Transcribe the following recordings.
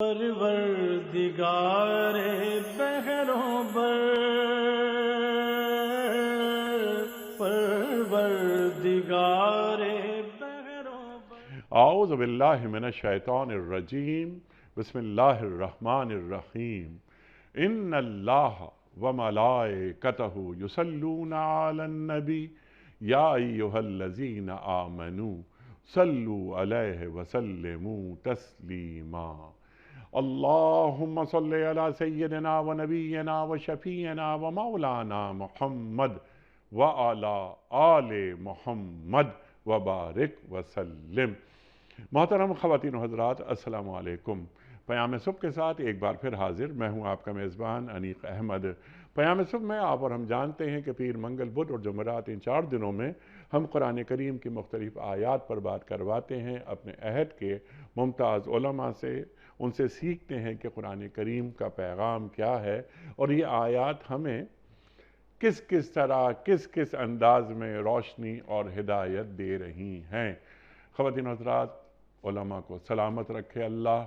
پروردگار بحروں بر، پروردگار بحروں بر۔ اعوذ باللہ من الشیطان الرجیم، بسم اللہ الرحمن الرحیم۔ ان اللہ وملائکتہ یصلون علی النبی یا ایہا الذین آمنوا صلوا علیہ وسلموا تسلیما۔ اللہم صلی علی سیدنا و نبینا و شفیعنا و مولانا محمد وعلی آل محمد وبارک وسلم۔ محترم خواتین و حضرات، السلام علیکم۔ پیام صبح کے ساتھ ایک بار پھر حاضر میں ہوں آپ کا میزبان انیق احمد۔ پیام صبح میں آپ اور ہم جانتے ہیں کہ پیر، منگل، بدھ اور جمعرات ان 4 دنوں میں ہم قرآن کریم کی مختلف آیات پر بات کرواتے ہیں اپنے عہد کے ممتاز علماء سے، ان سے سیکھتے ہیں کہ قرآن کریم کا پیغام کیا ہے اور یہ آیات ہمیں کس کس طرح کس انداز میں روشنی اور ہدایت دے رہی ہیں۔ خواتین و حضرات، علماء کو سلامت رکھے اللہ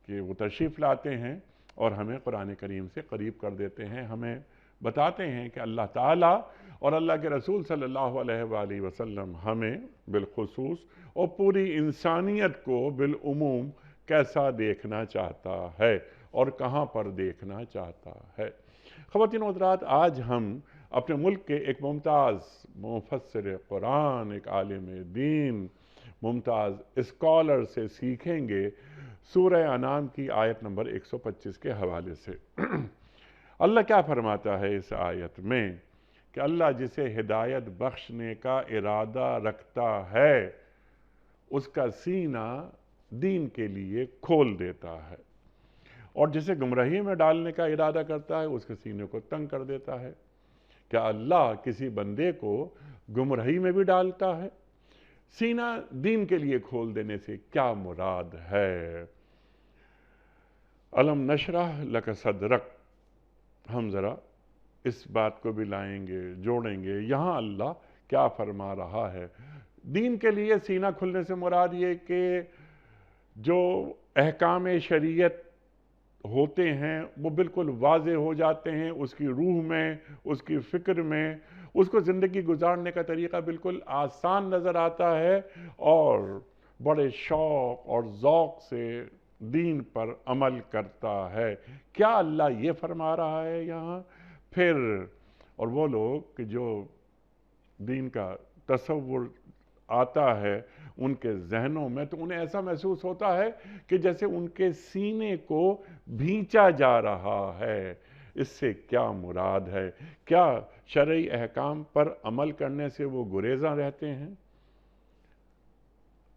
کہ وہ تشریف لاتے ہیں اور ہمیں قرآن کریم سے قریب کر دیتے ہیں، ہمیں بتاتے ہیں کہ اللہ تعالیٰ اور اللہ کے رسول صلی اللہ علیہ وآلہ وسلم ہمیں بالخصوص اور پوری انسانیت کو بالعموم کیسا دیکھنا چاہتا ہے اور کہاں پر دیکھنا چاہتا ہے۔ خواتین و حضرات، آج ہم اپنے ملک کے ایک ممتاز مفسر قرآن، ایک عالم دین، ممتاز اسکالر سے سیکھیں گے سورہ انعام کی آیت نمبر 125 کے حوالے سے۔ اللہ کیا فرماتا ہے اس آیت میں کہ اللہ جسے ہدایت بخشنے کا ارادہ رکھتا ہے اس کا سینہ دین کے لیے کھول دیتا ہے، اور جسے گمراہی میں ڈالنے کا ارادہ کرتا ہے اس کے سینے کو تنگ کر دیتا ہے۔ کیا اللہ کسی بندے کو گمراہی میں بھی ڈالتا ہے؟ سینہ دین کے لیے کھول دینے سے کیا مراد ہے؟ الم نشرح لک صدرک، ہم ذرا اس بات کو بھی لائیں گے، جوڑیں گے، یہاں اللہ کیا فرما رہا ہے۔ دین کے لیے سینہ کھلنے سے مراد یہ کہ جو احکام شریعت ہوتے ہیں وہ بالکل واضح ہو جاتے ہیں، اس کی روح میں، اس کی فکر میں، اس کو زندگی گزارنے کا طریقہ بالکل آسان نظر آتا ہے اور بڑے شوق اور ذوق سے دین پر عمل کرتا ہے۔ کیا اللہ یہ فرما رہا ہے یہاں؟ پھر اور وہ لوگ کہ جو دین کا تصور آتا ہے ان کے ذہنوں میں تو انہیں ایسا محسوس ہوتا ہے کہ جیسے ان کے سینے کو بھینچا جا رہا ہے۔ اس سے کیا مراد ہے؟ کیا شرعی احکام پر عمل کرنے سے وہ گریزاں رہتے ہیں؟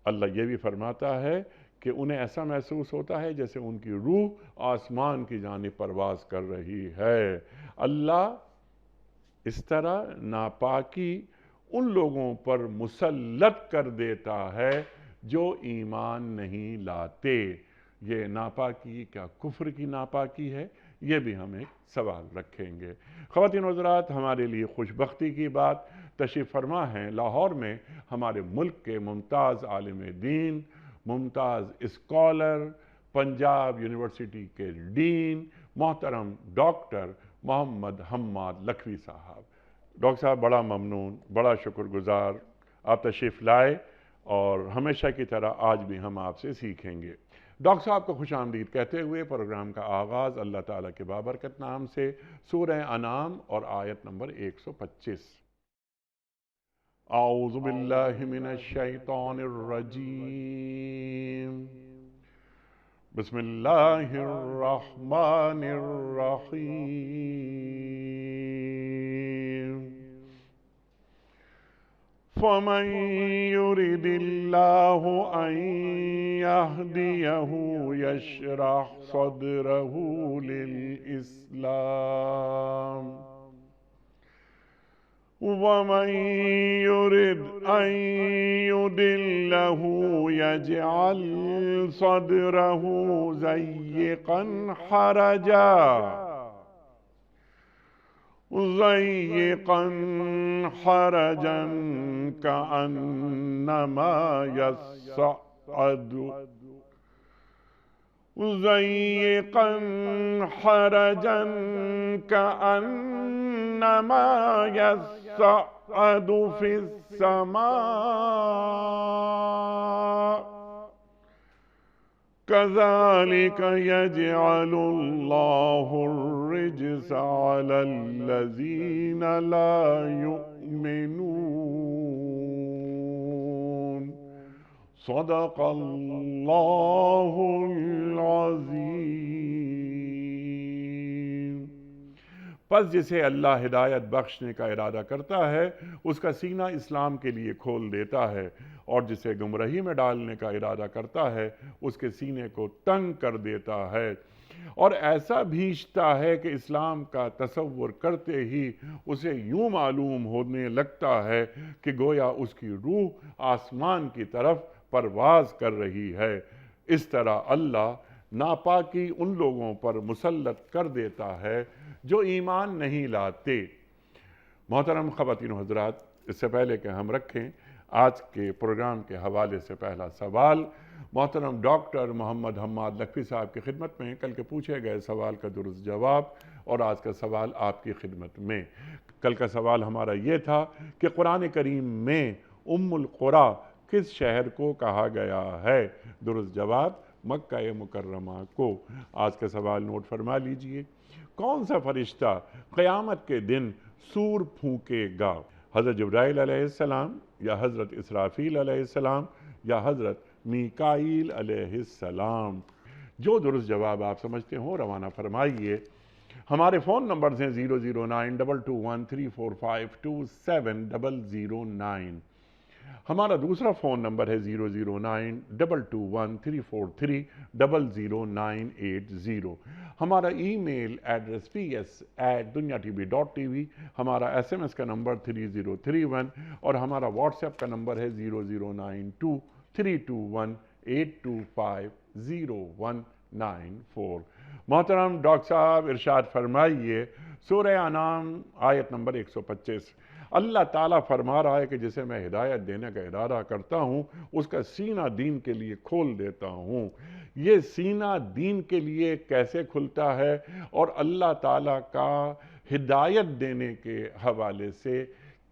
اللہ یہ بھی فرماتا ہے کہ انہیں ایسا محسوس ہوتا ہے جیسے ان کی روح آسمان کی جانب پرواز کر رہی ہے۔ اللہ اس طرح ناپاکی ان لوگوں پر مسلط کر دیتا ہے جو ایمان نہیں لاتے۔ یہ ناپاکی کیا کفر کی ناپاکی ہے؟ یہ بھی ہم ایک سوال رکھیں گے۔ خواتین و حضرات، ہمارے لیے خوش بختی کی بات تشریف فرما ہیں لاہور میں ہمارے ملک کے ممتاز عالم دین، ممتاز اسکالر، پنجاب یونیورسٹی کے ڈین، محترم ڈاکٹر محمد حماد لکھوی صاحب۔ ڈاکٹر صاحب، بڑا ممنون، بڑا شکر گزار آپ تشریف لائے اور ہمیشہ کی طرح آج بھی ہم آپ سے سیکھیں گے۔ ڈاکٹر صاحب کو خوش آمدید کہتے ہوئے پروگرام کا آغاز اللہ تعالیٰ کے بابرکت نام سے سورہ انعام اور آیت نمبر 125۔ اعوذ باللہ من الشیطان الرجیم، بسم اللہ الرحمن الرحیم۔ فَمَن يُرِدِ اللَّهُ أَن يَهْدِيَهُ يَشْرَحْ صَدْرَهُ لِلْإِسْلَامِ، وَمَن يُرِدْ أَن يُضِلَّهُ يَجْعَلْ صَدْرَهُ ضَيِّقًا حرجا كأنما يصعد ضيقا حرجا كأنما يصعد في السماء كذلك يجعل الله الرجس على الذين لا يؤمنون صدق اللہ العظیم۔ پس جسے اللہ ہدایت بخشنے کا ارادہ کرتا ہے اس کا سینہ اسلام کے لیے کھول دیتا ہے، اور جسے گمراہی میں ڈالنے کا ارادہ کرتا ہے اس کے سینے کو تنگ کر دیتا ہے، اور ایسا بھیجتا ہے کہ اسلام کا تصور کرتے ہی اسے یوں معلوم ہونے لگتا ہے کہ گویا اس کی روح آسمان کی طرف پرواز کر رہی ہے۔ اس طرح اللہ ناپاکی ان لوگوں پر مسلط کر دیتا ہے جو ایمان نہیں لاتے۔ محترم خواتین و حضرات، اس سے پہلے کہ ہم رکھیں آج کے پروگرام کے حوالے سے پہلا سوال، محترم ڈاکٹر محمد حماد لکھوی صاحب کی خدمت میں کل کے پوچھے گئے سوال کا درست جواب، اور آج کا سوال آپ کی خدمت میں۔ کل کا سوال ہمارا یہ تھا کہ قرآن کریم میں ام القریٰ کس شہر کو کہا گیا ہے؟ درست جواب مکہ مکرمہ کو۔ آج کا سوال نوٹ فرما لیجئے۔ کون سا فرشتہ قیامت کے دن سور پھونکے گا؟ حضرت جبرائیل علیہ السلام، یا حضرت اسرافیل علیہ السلام، یا حضرت میکائیل علیہ السلام؟ جو درست جواب آپ سمجھتے ہوں روانہ فرمائیے۔ ہمارے فون نمبرز ہیں 00922134527 ہمارا دوسرا فون نمبر ہے 0092234300980۔ ہمارا ای میل ایڈریس ps@duniatv.tv، ہمارا SMS کا نمبر 3031، اور ہمارا واٹس ایپ کا نمبر ہے 0092321825019 محترم ڈاکٹر صاحب ارشاد فرمائیے، سورہ انعام آیت نمبر 125۔ اللہ تعالیٰ فرما رہا ہے کہ جسے میں ہدایت دینے کا ارادہ کرتا ہوں اس کا سینہ دین کے لیے کھول دیتا ہوں۔ یہ سینہ دین کے لیے کیسے کھلتا ہے، اور اللہ تعالیٰ کا ہدایت دینے کے حوالے سے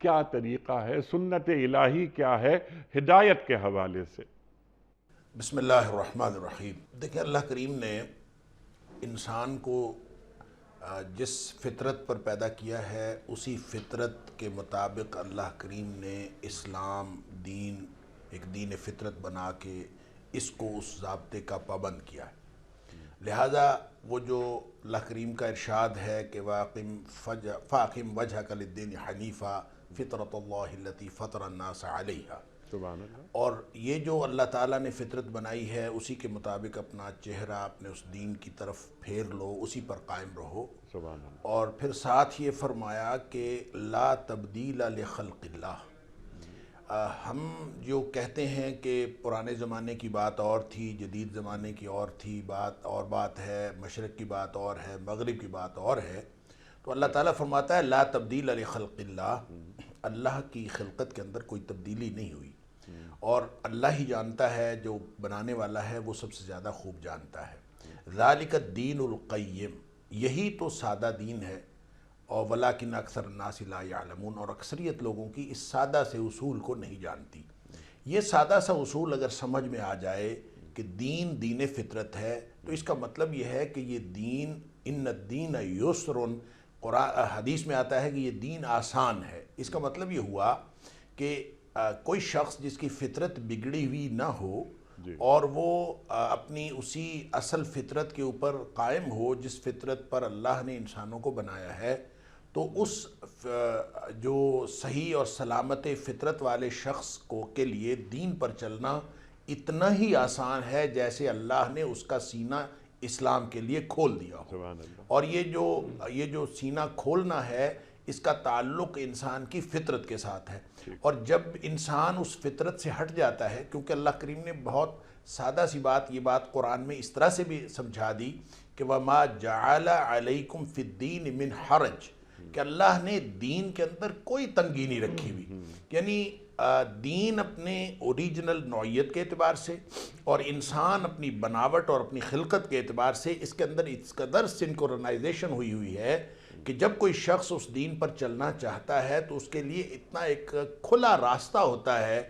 کیا طریقہ ہے، سنت الہی کیا ہے ہدایت کے حوالے سے؟ بسم اللہ الرحمن الرحیم۔ دیکھیں، اللہ کریم نے انسان کو جس فطرت پر پیدا کیا ہے اسی فطرت کے مطابق اللہ کریم نے اسلام دین ایک دین فطرت بنا کے اس کو اس ضابطے کا پابند کیا ہے۔ لہذا وہ جو اللہ کریم کا ارشاد ہے کہ فَأَقِمْ وَجْهَكَ لِلدِّينِ حَنِيفًا فِطْرَةَ اللَّهِ الَّتِي فَطَرَ النَّاسَ عَلَيْهَا، سبحان اللہ۔ اور یہ جو اللہ تعالیٰ نے فطرت بنائی ہے اسی کے مطابق اپنا چہرہ اپنے اس دین کی طرف پھیر لو، اسی پر قائم رہو۔ سبحان اللہ۔ اور پھر ساتھ یہ فرمایا کہ لا تبدیل لخلق اللہ۔ ہم جو کہتے ہیں کہ پرانے زمانے کی بات اور تھی، جدید زمانے کی اور تھی، بات ہے، مشرق کی بات اور ہے، مغرب کی بات اور ہے، تو اللہ تعالیٰ فرماتا ہے لا تبدیل لخلق اللہ، اللہ کی خلقت کے اندر کوئی تبدیلی نہیں ہوئی، اور اللہ ہی جانتا ہے، جو بنانے والا ہے وہ سب سے زیادہ خوب جانتا ہے۔ ذالک الدین القیم، یہی تو سادہ دین ہے، اور ولیکن اکثر الناس لا یعلمون، اور اکثریت لوگوں کی اس سادہ سے اصول کو نہیں جانتی۔ یہ سادہ سا اصول اگر سمجھ میں آ جائے کہ دین دین فطرت ہے، تو اس کا مطلب یہ ہے کہ یہ دین ان الدین یسر، حدیث میں آتا ہے کہ یہ دین آسان ہے۔ اس کا مطلب یہ ہوا کہ کوئی شخص جس کی فطرت بگڑی ہوئی نہ ہو اور وہ اپنی اسی اصل فطرت کے اوپر قائم ہو جس فطرت پر اللہ نے انسانوں کو بنایا ہے، تو اس جو صحیح اور سلامت فطرت والے شخص کے لیے دین پر چلنا اتنا ہی آسان ہے جیسے اللہ نے اس کا سینہ اسلام کے لیے کھول دیا ہو۔ اور یہ جو سینہ کھولنا ہے اس کا تعلق انسان کی فطرت کے ساتھ ہے، اور جب انسان اس فطرت سے ہٹ جاتا ہے، کیونکہ اللہ کریم نے بہت سادہ سی یہ بات قرآن میں اس طرح سے بھی سمجھا دی کہ وَمَا جَعَلَ عَلَيْكُمْ فِي الدِّينِ مِنْ حَرَجٍ، کہ اللہ نے دین کے اندر کوئی تنگی نہیں رکھی ہوئی، یعنی دین اپنے اوریجنل نوعیت کے اعتبار سے اور انسان اپنی بناوٹ اور اپنی خلقت کے اعتبار سے اس کے اندر اس قدر سنکرونائزیشن ہوئی ہے کہ جب کوئی شخص اس دین پر چلنا چاہتا ہے تو اس کے لیے اتنا ایک کھلا راستہ ہوتا ہے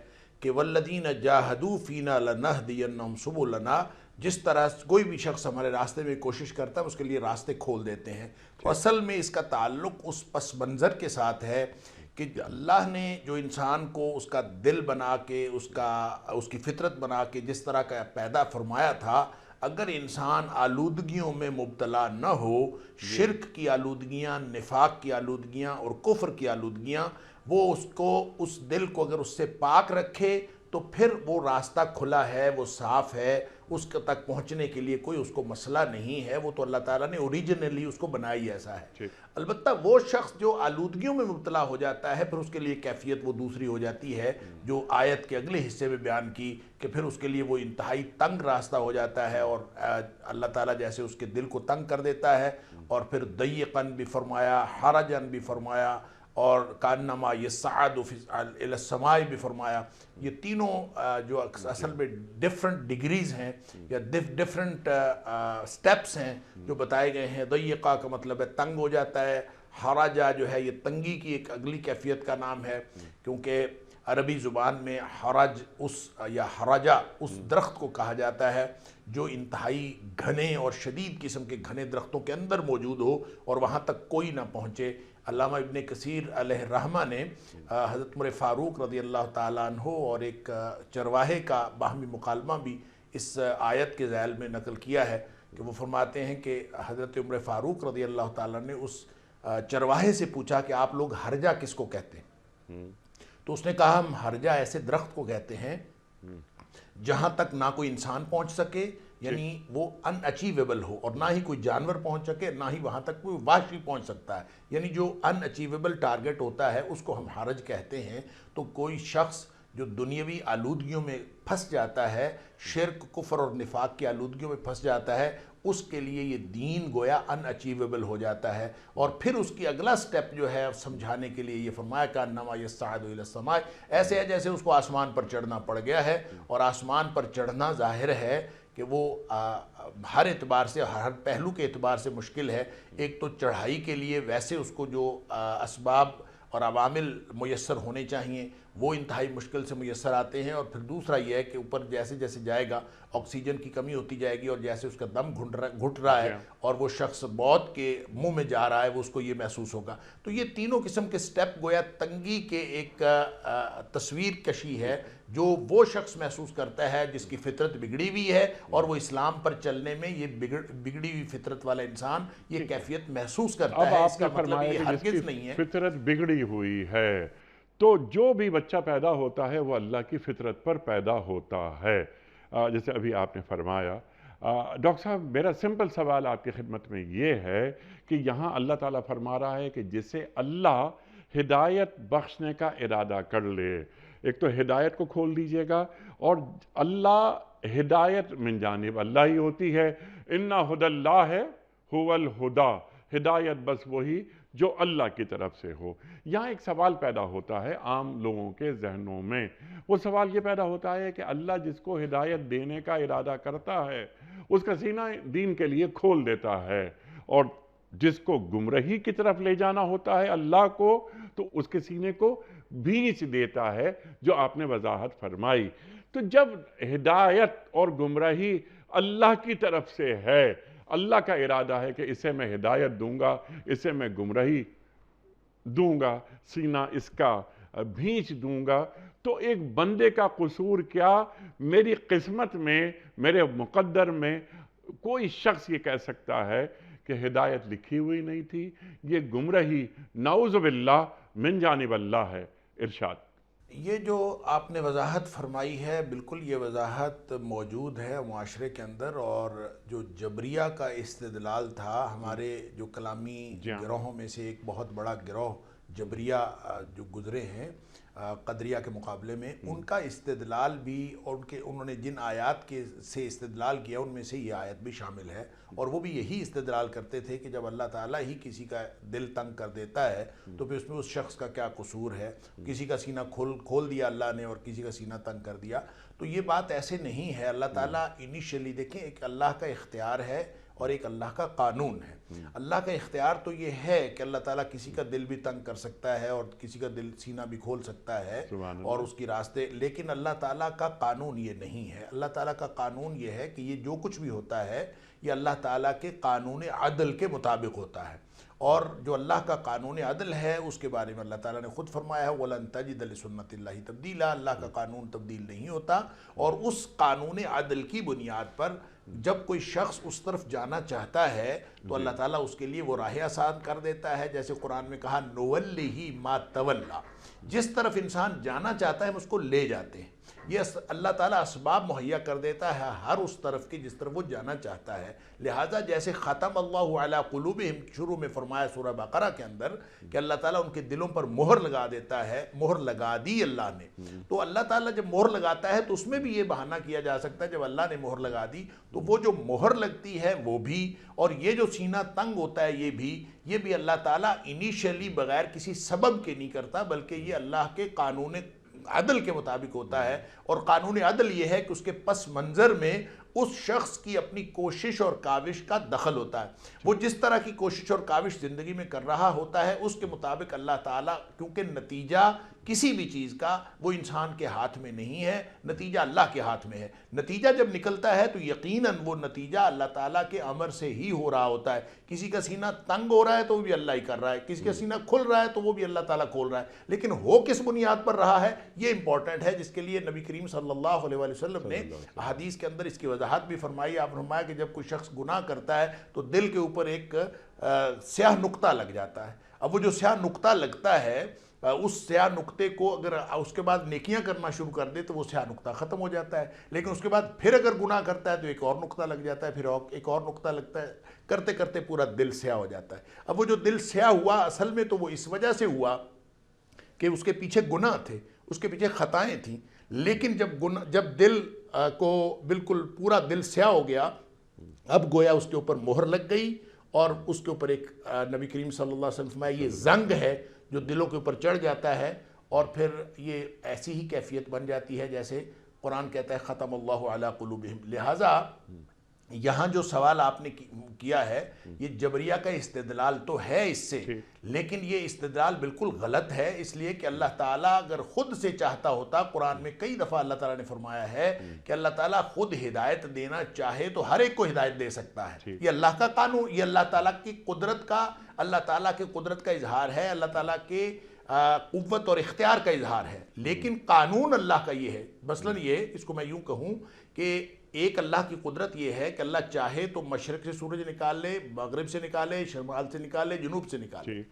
کہ والذین جاہدوا فینا لنہدینہم سبلنا، جس طرح کوئی بھی شخص ہمارے راستے میں کوشش کرتا ہے اس کے لیے راستے کھول دیتے ہیں۔ تو اصل میں اس کا تعلق اس پس منظر کے ساتھ ہے کہ اللہ نے جو انسان کو اس کا دل بنا کے اس کی فطرت بنا کے جس طرح کا پیدا فرمایا تھا، اگر انسان آلودگیوں میں مبتلا نہ ہو، شرک کی آلودگیاں، نفاق کی آلودگیاں اور کفر کی آلودگیاں، وہ اس دل کو اگر اس سے پاک رکھے تو پھر وہ راستہ کھلا ہے، وہ صاف ہے، اس تک پہنچنے کے لیے کوئی اس کو مسئلہ نہیں ہے۔ وہ تو اللہ تعالیٰ نے اوریجنلی اس کو بنایا ہی ایسا ہے۔ البتہ وہ شخص جو آلودگیوں میں مبتلا ہو جاتا ہے پھر اس کے لیے کیفیت وہ دوسری ہو جاتی ہے جو آیت کے اگلے حصے میں بیان کی، کہ پھر اس کے لیے وہ انتہائی تنگ راستہ ہو جاتا ہے اور اللہ تعالیٰ جیسے اس کے دل کو تنگ کر دیتا ہے، اور پھر ضیقاً بھی فرمایا، حرجاً بھی فرمایا، اور کانما یصعد الی السماء بھی فرمایا۔ یہ تینوں جو اصل میں ڈیفرنٹ ڈگریز ہیں یا ڈیفرنٹ سٹیپس ہیں جو بتائے گئے ہیں۔ ضیقہ کا مطلب ہے تنگ ہو جاتا ہے، حرجہ جو ہے یہ تنگی کی ایک اگلی کیفیت کا نام ہے، کیونکہ عربی زبان میں حرج یا حرجہ اس درخت کو کہا جاتا ہے جو انتہائی گھنے اور شدید قسم کے گھنے درختوں کے اندر موجود ہو اور وہاں تک کوئی نہ پہنچے۔ علامہ ابن کثیر علیہ الرحمہ نے حضرت عمر فاروق رضی اللہ تعالیٰ عنہ اور ایک چرواہے کا باہمی مکالمہ بھی اس آیت کے ذیل میں نقل کیا ہے کہ وہ فرماتے ہیں کہ حضرت عمر فاروق رضی اللہ تعالیٰ نے اس چرواہے سے پوچھا کہ آپ لوگ ہرجہ کس کو کہتے ہیں؟ تو اس نے کہا ہم ہرجہ ایسے درخت کو کہتے ہیں جہاں تک نہ کوئی انسان پہنچ سکے، یعنی وہ ان اچیویبل ہو، اور نہ ہی کوئی جانور پہنچ سکے، نہ ہی وہاں تک کوئی وحشی پہنچ سکتا ہے، یعنی جو ان اچیویبل ٹارگٹ ہوتا ہے اس کو ہم حرج کہتے ہیں۔ تو کوئی شخص جو دنیاوی آلودگیوں میں پھنس جاتا ہے، شرک، کفر اور نفاق کی آلودگیوں میں پھنس جاتا ہے، اس کے لیے یہ دین گویا ان اچیویبل ہو جاتا ہے۔ اور پھر اس کی اگلا سٹیپ جو ہے سمجھانے کے لیے یہ فرمایا کہ انما یصعد الی السماء، ایسے ہے جیسے اس کو آسمان پر چڑھنا پڑ گیا ہے، اور آسمان پر چڑھنا ظاہر ہے کہ وہ ہر اعتبار سے، ہر پہلو کے اعتبار سے مشکل ہے۔ ایک تو چڑھائی کے لیے ویسے اس کو جو اسباب اور عوامل میسر ہونے چاہیے وہ انتہائی مشکل سے میسر آتے ہیں، اور پھر دوسرا یہ ہے کہ اوپر جیسے جیسے جائے گا آکسیجن کی کمی ہوتی جائے گی، اور جیسے اس کا دم گھٹ رہا ہے اور وہ شخص موت کے منہ میں جا رہا ہے وہ اس کو یہ محسوس ہوگا۔ تو یہ تینوں قسم کے سٹیپ گویا تنگی کے ایک تصویر کشی ہے جو وہ شخص محسوس کرتا ہے جس کی فطرت بگڑی ہوئی ہے، اور وہ اسلام پر چلنے میں یہ بگڑی ہوئی فطرت والا انسان یہ کیفیت محسوس کرتا ہے۔ اس کا مطلب یہ ہرگز نہیں ہے فطرت بگڑی ہوئی ہے، تو جو بھی بچہ پیدا ہوتا ہے وہ اللہ کی فطرت پر پیدا ہوتا ہے، جیسے ابھی آپ نے فرمایا۔ ڈاکٹر صاحب میرا سمپل سوال آپ کی خدمت میں یہ ہے کہ یہاں اللہ تعالیٰ فرما رہا ہے کہ جسے اللہ ہدایت بخشنے کا ارادہ کر لے، ایک تو ہدایت کو کھول دیجئے گا، اور اللہ ہدایت من جانب اللہ ہی ہوتی ہے، اِنَّ هُدَى اللَّهِ هُوَ الْهُدَى، ہدایت بس وہی جو اللہ کی طرف سے ہو۔ یہاں ایک سوال پیدا ہوتا ہے عام لوگوں کے ذہنوں میں، وہ سوال یہ پیدا ہوتا ہے کہ اللہ جس کو ہدایت دینے کا ارادہ کرتا ہے اس کا سینہ دین کے لیے کھول دیتا ہے، اور جس کو گمراہی کی طرف لے جانا ہوتا ہے اللہ کو تو اس کے سینے کو بھینچ دیتا ہے، جو آپ نے وضاحت فرمائی۔ تو جب ہدایت اور گمراہی اللہ کی طرف سے ہے، اللہ کا ارادہ ہے کہ اسے میں ہدایت دوں گا، اسے میں گمراہی دوں گا، سینہ اس کا بھینچ دوں گا، تو ایک بندے کا قصور کیا؟ میری قسمت میں، میرے مقدر میں کوئی شخص یہ کہہ سکتا ہے کہ ہدایت لکھی ہوئی نہیں تھی، یہ گمراہی نعوذ باللہ من جانب اللہ ہے؟ ارشاد۔ یہ جو آپ نے وضاحت فرمائی ہے بالکل یہ وضاحت موجود ہے معاشرے کے اندر، اور جو جبریہ کا استدلال تھا ہمارے جو کلامی گروہوں میں سے ایک بہت بڑا گروہ جبریہ جو گزرے ہیں قدریہ کے مقابلے میں، ان کا استدلال بھی اور انہوں نے جن آیات کے سے استدلال کیا ان میں سے یہ آیت بھی شامل ہے، اور وہ بھی یہی استدلال کرتے تھے کہ جب اللہ تعالیٰ ہی کسی کا دل تنگ کر دیتا ہے تو پھر اس میں اس شخص کا کیا قصور ہے، کسی کا سینہ کھول دیا اللہ نے اور کسی کا سینہ تنگ کر دیا۔ تو یہ بات ایسے نہیں ہے، اللہ تعالیٰ انیشلی دیکھیں ایک اللہ کا اختیار ہے اور ایک اللہ کا قانون ہے۔ اللہ کا اختیار تو یہ ہے کہ اللہ تعالیٰ کسی کا دل بھی تنگ کر سکتا ہے اور کسی کا دل سینہ بھی کھول سکتا ہے اور اس کی راستے، لیکن اللہ تعالیٰ کا قانون یہ نہیں ہے۔ اللہ تعالیٰ کا قانون یہ ہے کہ یہ جو کچھ بھی ہوتا ہے یہ اللہ تعالیٰ کے قانون عدل کے مطابق ہوتا ہے، اور جو اللہ کا قانون عدل ہے اس کے بارے میں اللہ تعالیٰ نے خود فرمایا ہے وَلَن تَجِدَ لِسُنَّتِ اللَّهِ تَبْدِيلًا، اللہ کا قانون تبدیل نہیں ہوتا، اور اس قانون عدل کی بنیاد پر جب کوئی شخص اس طرف جانا چاہتا ہے تو اللہ تعالیٰ اس کے لیے وہ راہ آسان کر دیتا ہے، جیسے قرآن میں کہا نُوَلِّهِ مَا تَوَلَّا، جس طرف انسان جانا چاہتا ہے ہم اس کو لے جاتے ہیں۔ یہ اللہ تعالیٰ اسباب مہیا کر دیتا ہے ہر اس طرف کی جس طرف وہ جانا چاہتا ہے، لہٰذا جیسے ختم اللہ علی قلوبہم شروع میں فرمایا سورہ بقرہ کے اندر کہ اللہ تعالیٰ ان کے دلوں پر مہر لگا دیتا ہے، مہر لگا دی اللہ نے، تو اللہ تعالیٰ جب مہر لگاتا ہے تو اس میں بھی یہ بہانہ کیا جا سکتا ہے جب اللہ نے مہر لگا دی تو وہ جو مہر لگتی ہے وہ بھی، اور یہ جو سینہ تنگ ہوتا ہے یہ بھی اللہ تعالیٰ انیشلی بغیر کسی سبب کے نہیں کرتا، بلکہ یہ اللہ کے قانون عدل کے مطابق ہوتا ہے، اور قانون عدل یہ ہے کہ اس کے پس منظر میں اس شخص کی اپنی کوشش اور کاوش کا دخل ہوتا ہے، وہ جس طرح کی کوشش اور کاوش زندگی میں کر رہا ہوتا ہے اس کے مطابق اللہ تعالیٰ، کیونکہ نتیجہ کسی بھی چیز کا وہ انسان کے ہاتھ میں نہیں ہے، نتیجہ اللہ کے ہاتھ میں ہے، نتیجہ جب نکلتا ہے تو یقیناً وہ نتیجہ اللہ تعالیٰ کے امر سے ہی ہو رہا ہوتا ہے، کسی کا سینہ تنگ ہو رہا ہے تو وہ بھی اللہ ہی کر رہا ہے، کسی کا سینہ کھل رہا ہے تو وہ بھی اللہ تعالیٰ کھول رہا ہے، لیکن ہو کس بنیاد پر رہا ہے یہ امپورٹنٹ ہے، جس کے لیے نبی کریم صلی اللہ علیہ وسلم نے حدیث کے اندر اس کی وضاحت بھی فرمائی۔ آپ نے فرمایا کہ جب کوئی شخص گناہ کرتا ہے تو دل کے اوپر ایک سیاہ نقطہ لگ جاتا ہے، اب وہ جو سیاہ نقطہ لگتا ہے اس سیاہ نقطے کو اگر اس کے بعد نیکیاں کرنا شروع کر دے تو وہ سیاہ نقطہ ختم ہو جاتا ہے، لیکن اس کے بعد پھر اگر گناہ کرتا ہے تو ایک اور نقطہ لگ جاتا ہے، پھر ایک اور نقطہ لگتا ہے، کرتے کرتے پورا دل سیاہ ہو جاتا ہے۔ اب وہ جو دل سیاہ ہوا اصل میں تو وہ اس وجہ سے ہوا کہ اس کے پیچھے گناہ تھے، اس کے پیچھے خطائیں تھیں، لیکن جب دل کو بالکل پورا دل سیاہ ہو گیا اب گویا اس کے اوپر مہر لگ گئی، اور اس کے اوپر ایک نبی کریم صلی اللہ علیہ وسلم فرمایا یہ زنگ ہے جو دلوں کے اوپر چڑھ جاتا ہے، اور پھر یہ ایسی ہی کیفیت بن جاتی ہے جیسے قرآن کہتا ہے ختم اللہ علی قلوبہم۔ لہٰذا یہاں جو سوال آپ نے کیا ہے یہ جبریہ کا استدلال تو ہے اس سے، لیکن یہ استدلال بالکل غلط ہے، اس لیے کہ اللہ تعالیٰ اگر خود سے چاہتا ہوتا، قرآن میں کئی دفعہ اللہ تعالیٰ نے فرمایا ہے کہ اللہ تعالیٰ خود ہدایت دینا چاہے تو ہر ایک کو ہدایت دے سکتا ہے، یہ اللہ کا قانون، یہ اللہ تعالیٰ کی قدرت کا، اللہ تعالیٰ کی قدرت کا اظہار ہے، اللہ تعالیٰ کے قوت اور اختیار کا اظہار ہے، لیکن قانون اللہ کا یہ ہے۔ مثلاً یہ اس کو میں یوں کہوں کہ ایک اللہ کی قدرت یہ ہے کہ اللہ چاہے تو مشرق سے سورج نکال لے، مغرب سے نکالے، شمال سے نکالے، جنوب سے نکالے،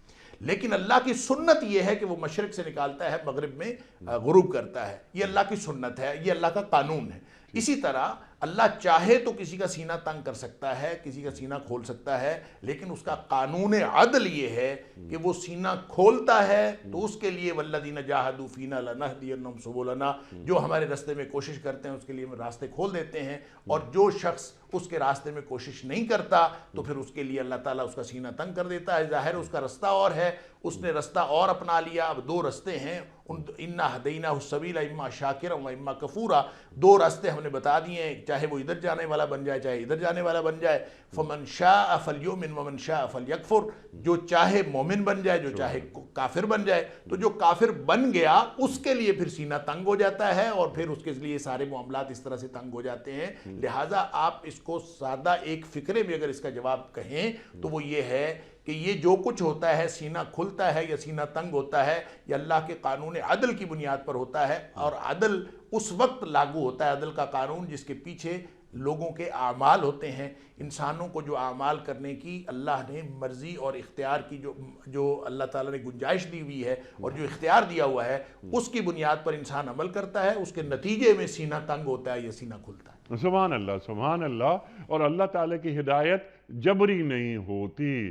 لیکن اللہ کی سنت یہ ہے کہ وہ مشرق سے نکالتا ہے، مغرب میں غروب کرتا ہے، یہ اللہ کی سنت ہے، یہ اللہ کا قانون ہے۔ اسی طرح اللہ چاہے تو کسی کا سینہ تنگ کر سکتا ہے، کسی کا سینہ کھول سکتا ہے، لیکن اس کا قانون عدل یہ ہے کہ وہ سینہ کھولتا ہے تو اس کے لیے والذین جاہدوا فینا لنہدینہم سبلنا، جو ہمارے راستے میں کوشش کرتے ہیں اس کے لیے ہم راستے کھول دیتے ہیں، اور جو شخص اس کے راستے میں کوشش نہیں کرتا تو پھر اس کے لیے اللہ تعالیٰ اس کا سینہ تنگ کر دیتا ہے۔ ظاہر اس کا رستہ اور ہے، اس نے رستہ اور اپنا لیا، اب دو رستے ہیں، انا ہدیناہ السبیل اما شاکرا و اما کفورا، دو راستے ہم نے بتا دیے ہیں، چاہے وہ ادھر جانے والا بن جائے چاہے ادھر جانے والا بن جائے، فمن شاء فلیؤمن ومن شاء فلیکفر، جو چاہے مومن بن جائے جو چاہے کافر بن جائے، تو جو کافر بن گیا اس کے لیے پھر سینہ تنگ ہو جاتا ہے، اور پھر اس کے لیے سارے معاملات اس طرح سے تنگ ہو جاتے ہیں۔ لہٰذا آپ اس کو سادہ ایک فکرے میں اگر اس کا جواب کہیں تو وہ یہ ہے کہ یہ جو کچھ ہوتا ہے، سینہ کھلتا ہے یا سینہ تنگ ہوتا ہے، یہ اللہ کے قانون عدل کی بنیاد پر ہوتا ہے، اور عدل اس وقت لاگو ہوتا ہے، عدل کا قانون جس کے پیچھے لوگوں کے اعمال ہوتے ہیں، انسانوں کو جو اعمال کرنے کی اللہ نے مرضی اور اختیار کی جو اللہ تعالیٰ نے گنجائش دی ہوئی ہے اور جو اختیار دیا ہوا ہے، اس کی بنیاد پر انسان عمل کرتا ہے، اس کے نتیجے میں سینہ تنگ ہوتا ہے یا سینہ کھلتا ہے۔ سبحان اللہ، سبحان اللہ۔ اور اللہ تعالیٰ کی ہدایت جبری نہیں ہوتی،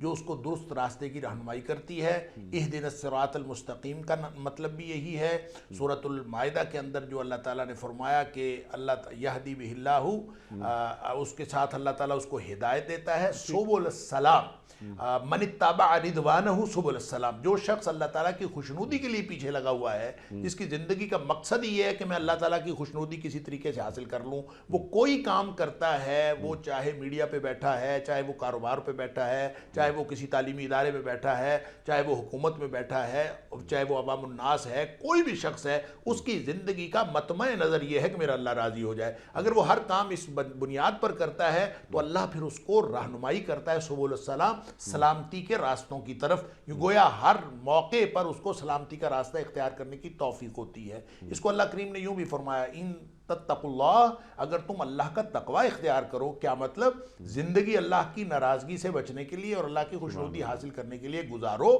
جو اس کو درست راستے کی رہنمائی کرتی ہے۔ اہدنا الصراط المستقیم کا مطلب بھی یہی ہے۔ سورۃ المائدہ کے اندر جو اللہ تعالیٰ نے فرمایا کہ اللہ یہدی بہ اللہ، اس کے ساتھ اللہ تعالیٰ اس کو ہدایت دیتا ہے۔ سبل السلام، من اتبع رضوانہ سبل السلام، جو شخص اللہ تعالیٰ کی خوشنودی کے لیے پیچھے لگا ہوا ہے، جس کی زندگی کا مقصد یہ ہے کہ میں اللہ تعالیٰ کی خوشنودی کسی طریقے سے حاصل کر لوں، وہ کوئی کام کرتا ہے، وہ چاہے میڈیا پہ بیٹھا ہے، چاہے وہ کاروبار پہ بیٹھا ہے، چاہے وہ کسی تعلیمی ادارے میں بیٹھا ہے، چاہے وہ حکومت میں بیٹھا ہے، چاہے وہ عوام الناس ہے، کوئی بھی شخص ہے، اس کی زندگی کا مطمع نظر یہ ہے کہ میرا اللہ راضی ہو جائے۔ اگر وہ ہر کام اس بنیاد پر کرتا ہے تو اللہ پھر اس کو رہنمائی کرتا ہے سبل السلام، سلامتی کے راستوں کی طرف، گویا ہر موقع پر اس کو سلامتی کا راستہ اختیار کرنے کی توفیق ہوتی ہے۔ اس کو اللہ کریم نے یوں بھی فرمایا، ان تتقوا اللہ، اگر تم اللہ کا تقوی اختیار کرو، کیا مطلب؟ زندگی اللہ کی ناراضگی سے بچنے کے لیے اور اللہ کی خوشنودی حاصل کرنے کے لیے گزارو،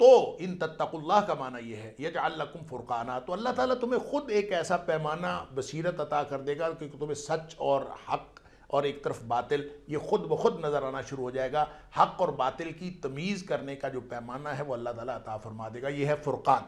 تو ان تتقوا اللہ کا معنی یہ ہے یجعل لکم فرقانا، تو اللہ تعالیٰ تمہیں خود ایک ایسا پیمانہ بصیرت عطا کر دے گا کہ تمہیں سچ اور حق اور ایک طرف باطل یہ خود بخود نظر آنا شروع ہو جائے گا۔ حق اور باطل کی تمیز کرنے کا جو پیمانہ ہے وہ اللہ تعالیٰ عطا فرما دے گا، یہ ہے فرقان۔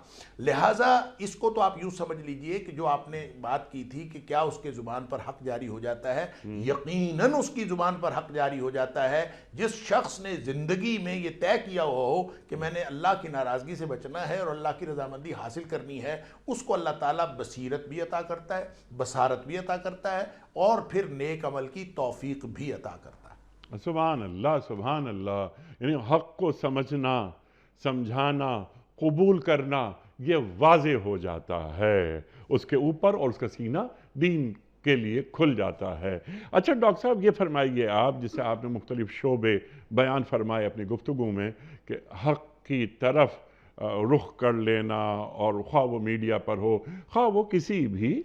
لہٰذا اس کو تو آپ یوں سمجھ لیجئے کہ جو آپ نے بات کی تھی کہ کیا اس کے زبان پر حق جاری ہو جاتا ہے، یقیناً اس کی زبان پر حق جاری ہو جاتا ہے۔ جس شخص نے زندگی میں یہ طے کیا ہو کہ میں نے اللہ کی ناراضگی سے بچنا ہے اور اللہ کی رضامندی حاصل کرنی ہے، اس کو اللہ تعالیٰ بصیرت بھی عطا کرتا ہے، بصارت بھی عطا کرتا ہے، اور پھر نیک عمل کی توفیق بھی عطا کرتا ہے۔ سبحان اللہ، سبحان اللہ۔ یعنی حق کو سمجھنا، سمجھانا، قبول کرنا، یہ واضح ہو جاتا ہے اس کے اوپر، اور اس کا سینہ دین کے لیے کھل جاتا ہے۔ اچھا ڈاکٹر صاحب یہ فرمائیے آپ، جس سے آپ نے مختلف شعبے بیان فرمائے اپنی گفتگو میں، کہ حق کی طرف رخ کر لینا، اور خواہ وہ میڈیا پر ہو، خواہ وہ کسی بھی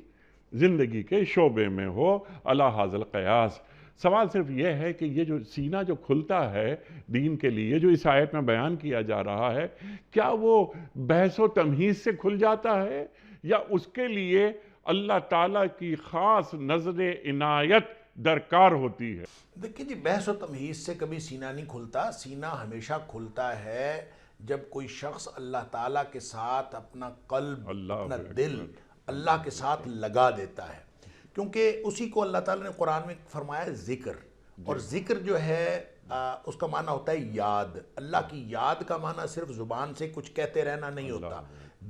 زندگی کے شعبے میں ہو، علی ھذا القیاس۔ سوال صرف یہ ہے کہ یہ جو سینہ جو کھلتا ہے دین کے لیے، جو اس آیت میں بیان کیا جا رہا ہے، کیا وہ بحث و تمہیز سے کھل جاتا ہے، یا اس کے لیے اللہ تعالیٰ کی خاص نظر عنایت درکار ہوتی ہے؟ دیکھیں جی، بحث و تمہیز سے کبھی سینہ نہیں کھلتا۔ سینہ ہمیشہ کھلتا ہے جب کوئی شخص اللہ تعالیٰ کے ساتھ اپنا قلب، اپنا دل اللہ کے ساتھ لگا دیتا ہے، کیونکہ اسی کو اللہ تعالیٰ نے قرآن میں فرمایا ذکر، اور ذکر جو ہے اس کا معنی ہوتا ہے یاد۔ اللہ کی یاد کا معنی صرف زبان سے کچھ کہتے رہنا نہیں ہوتا،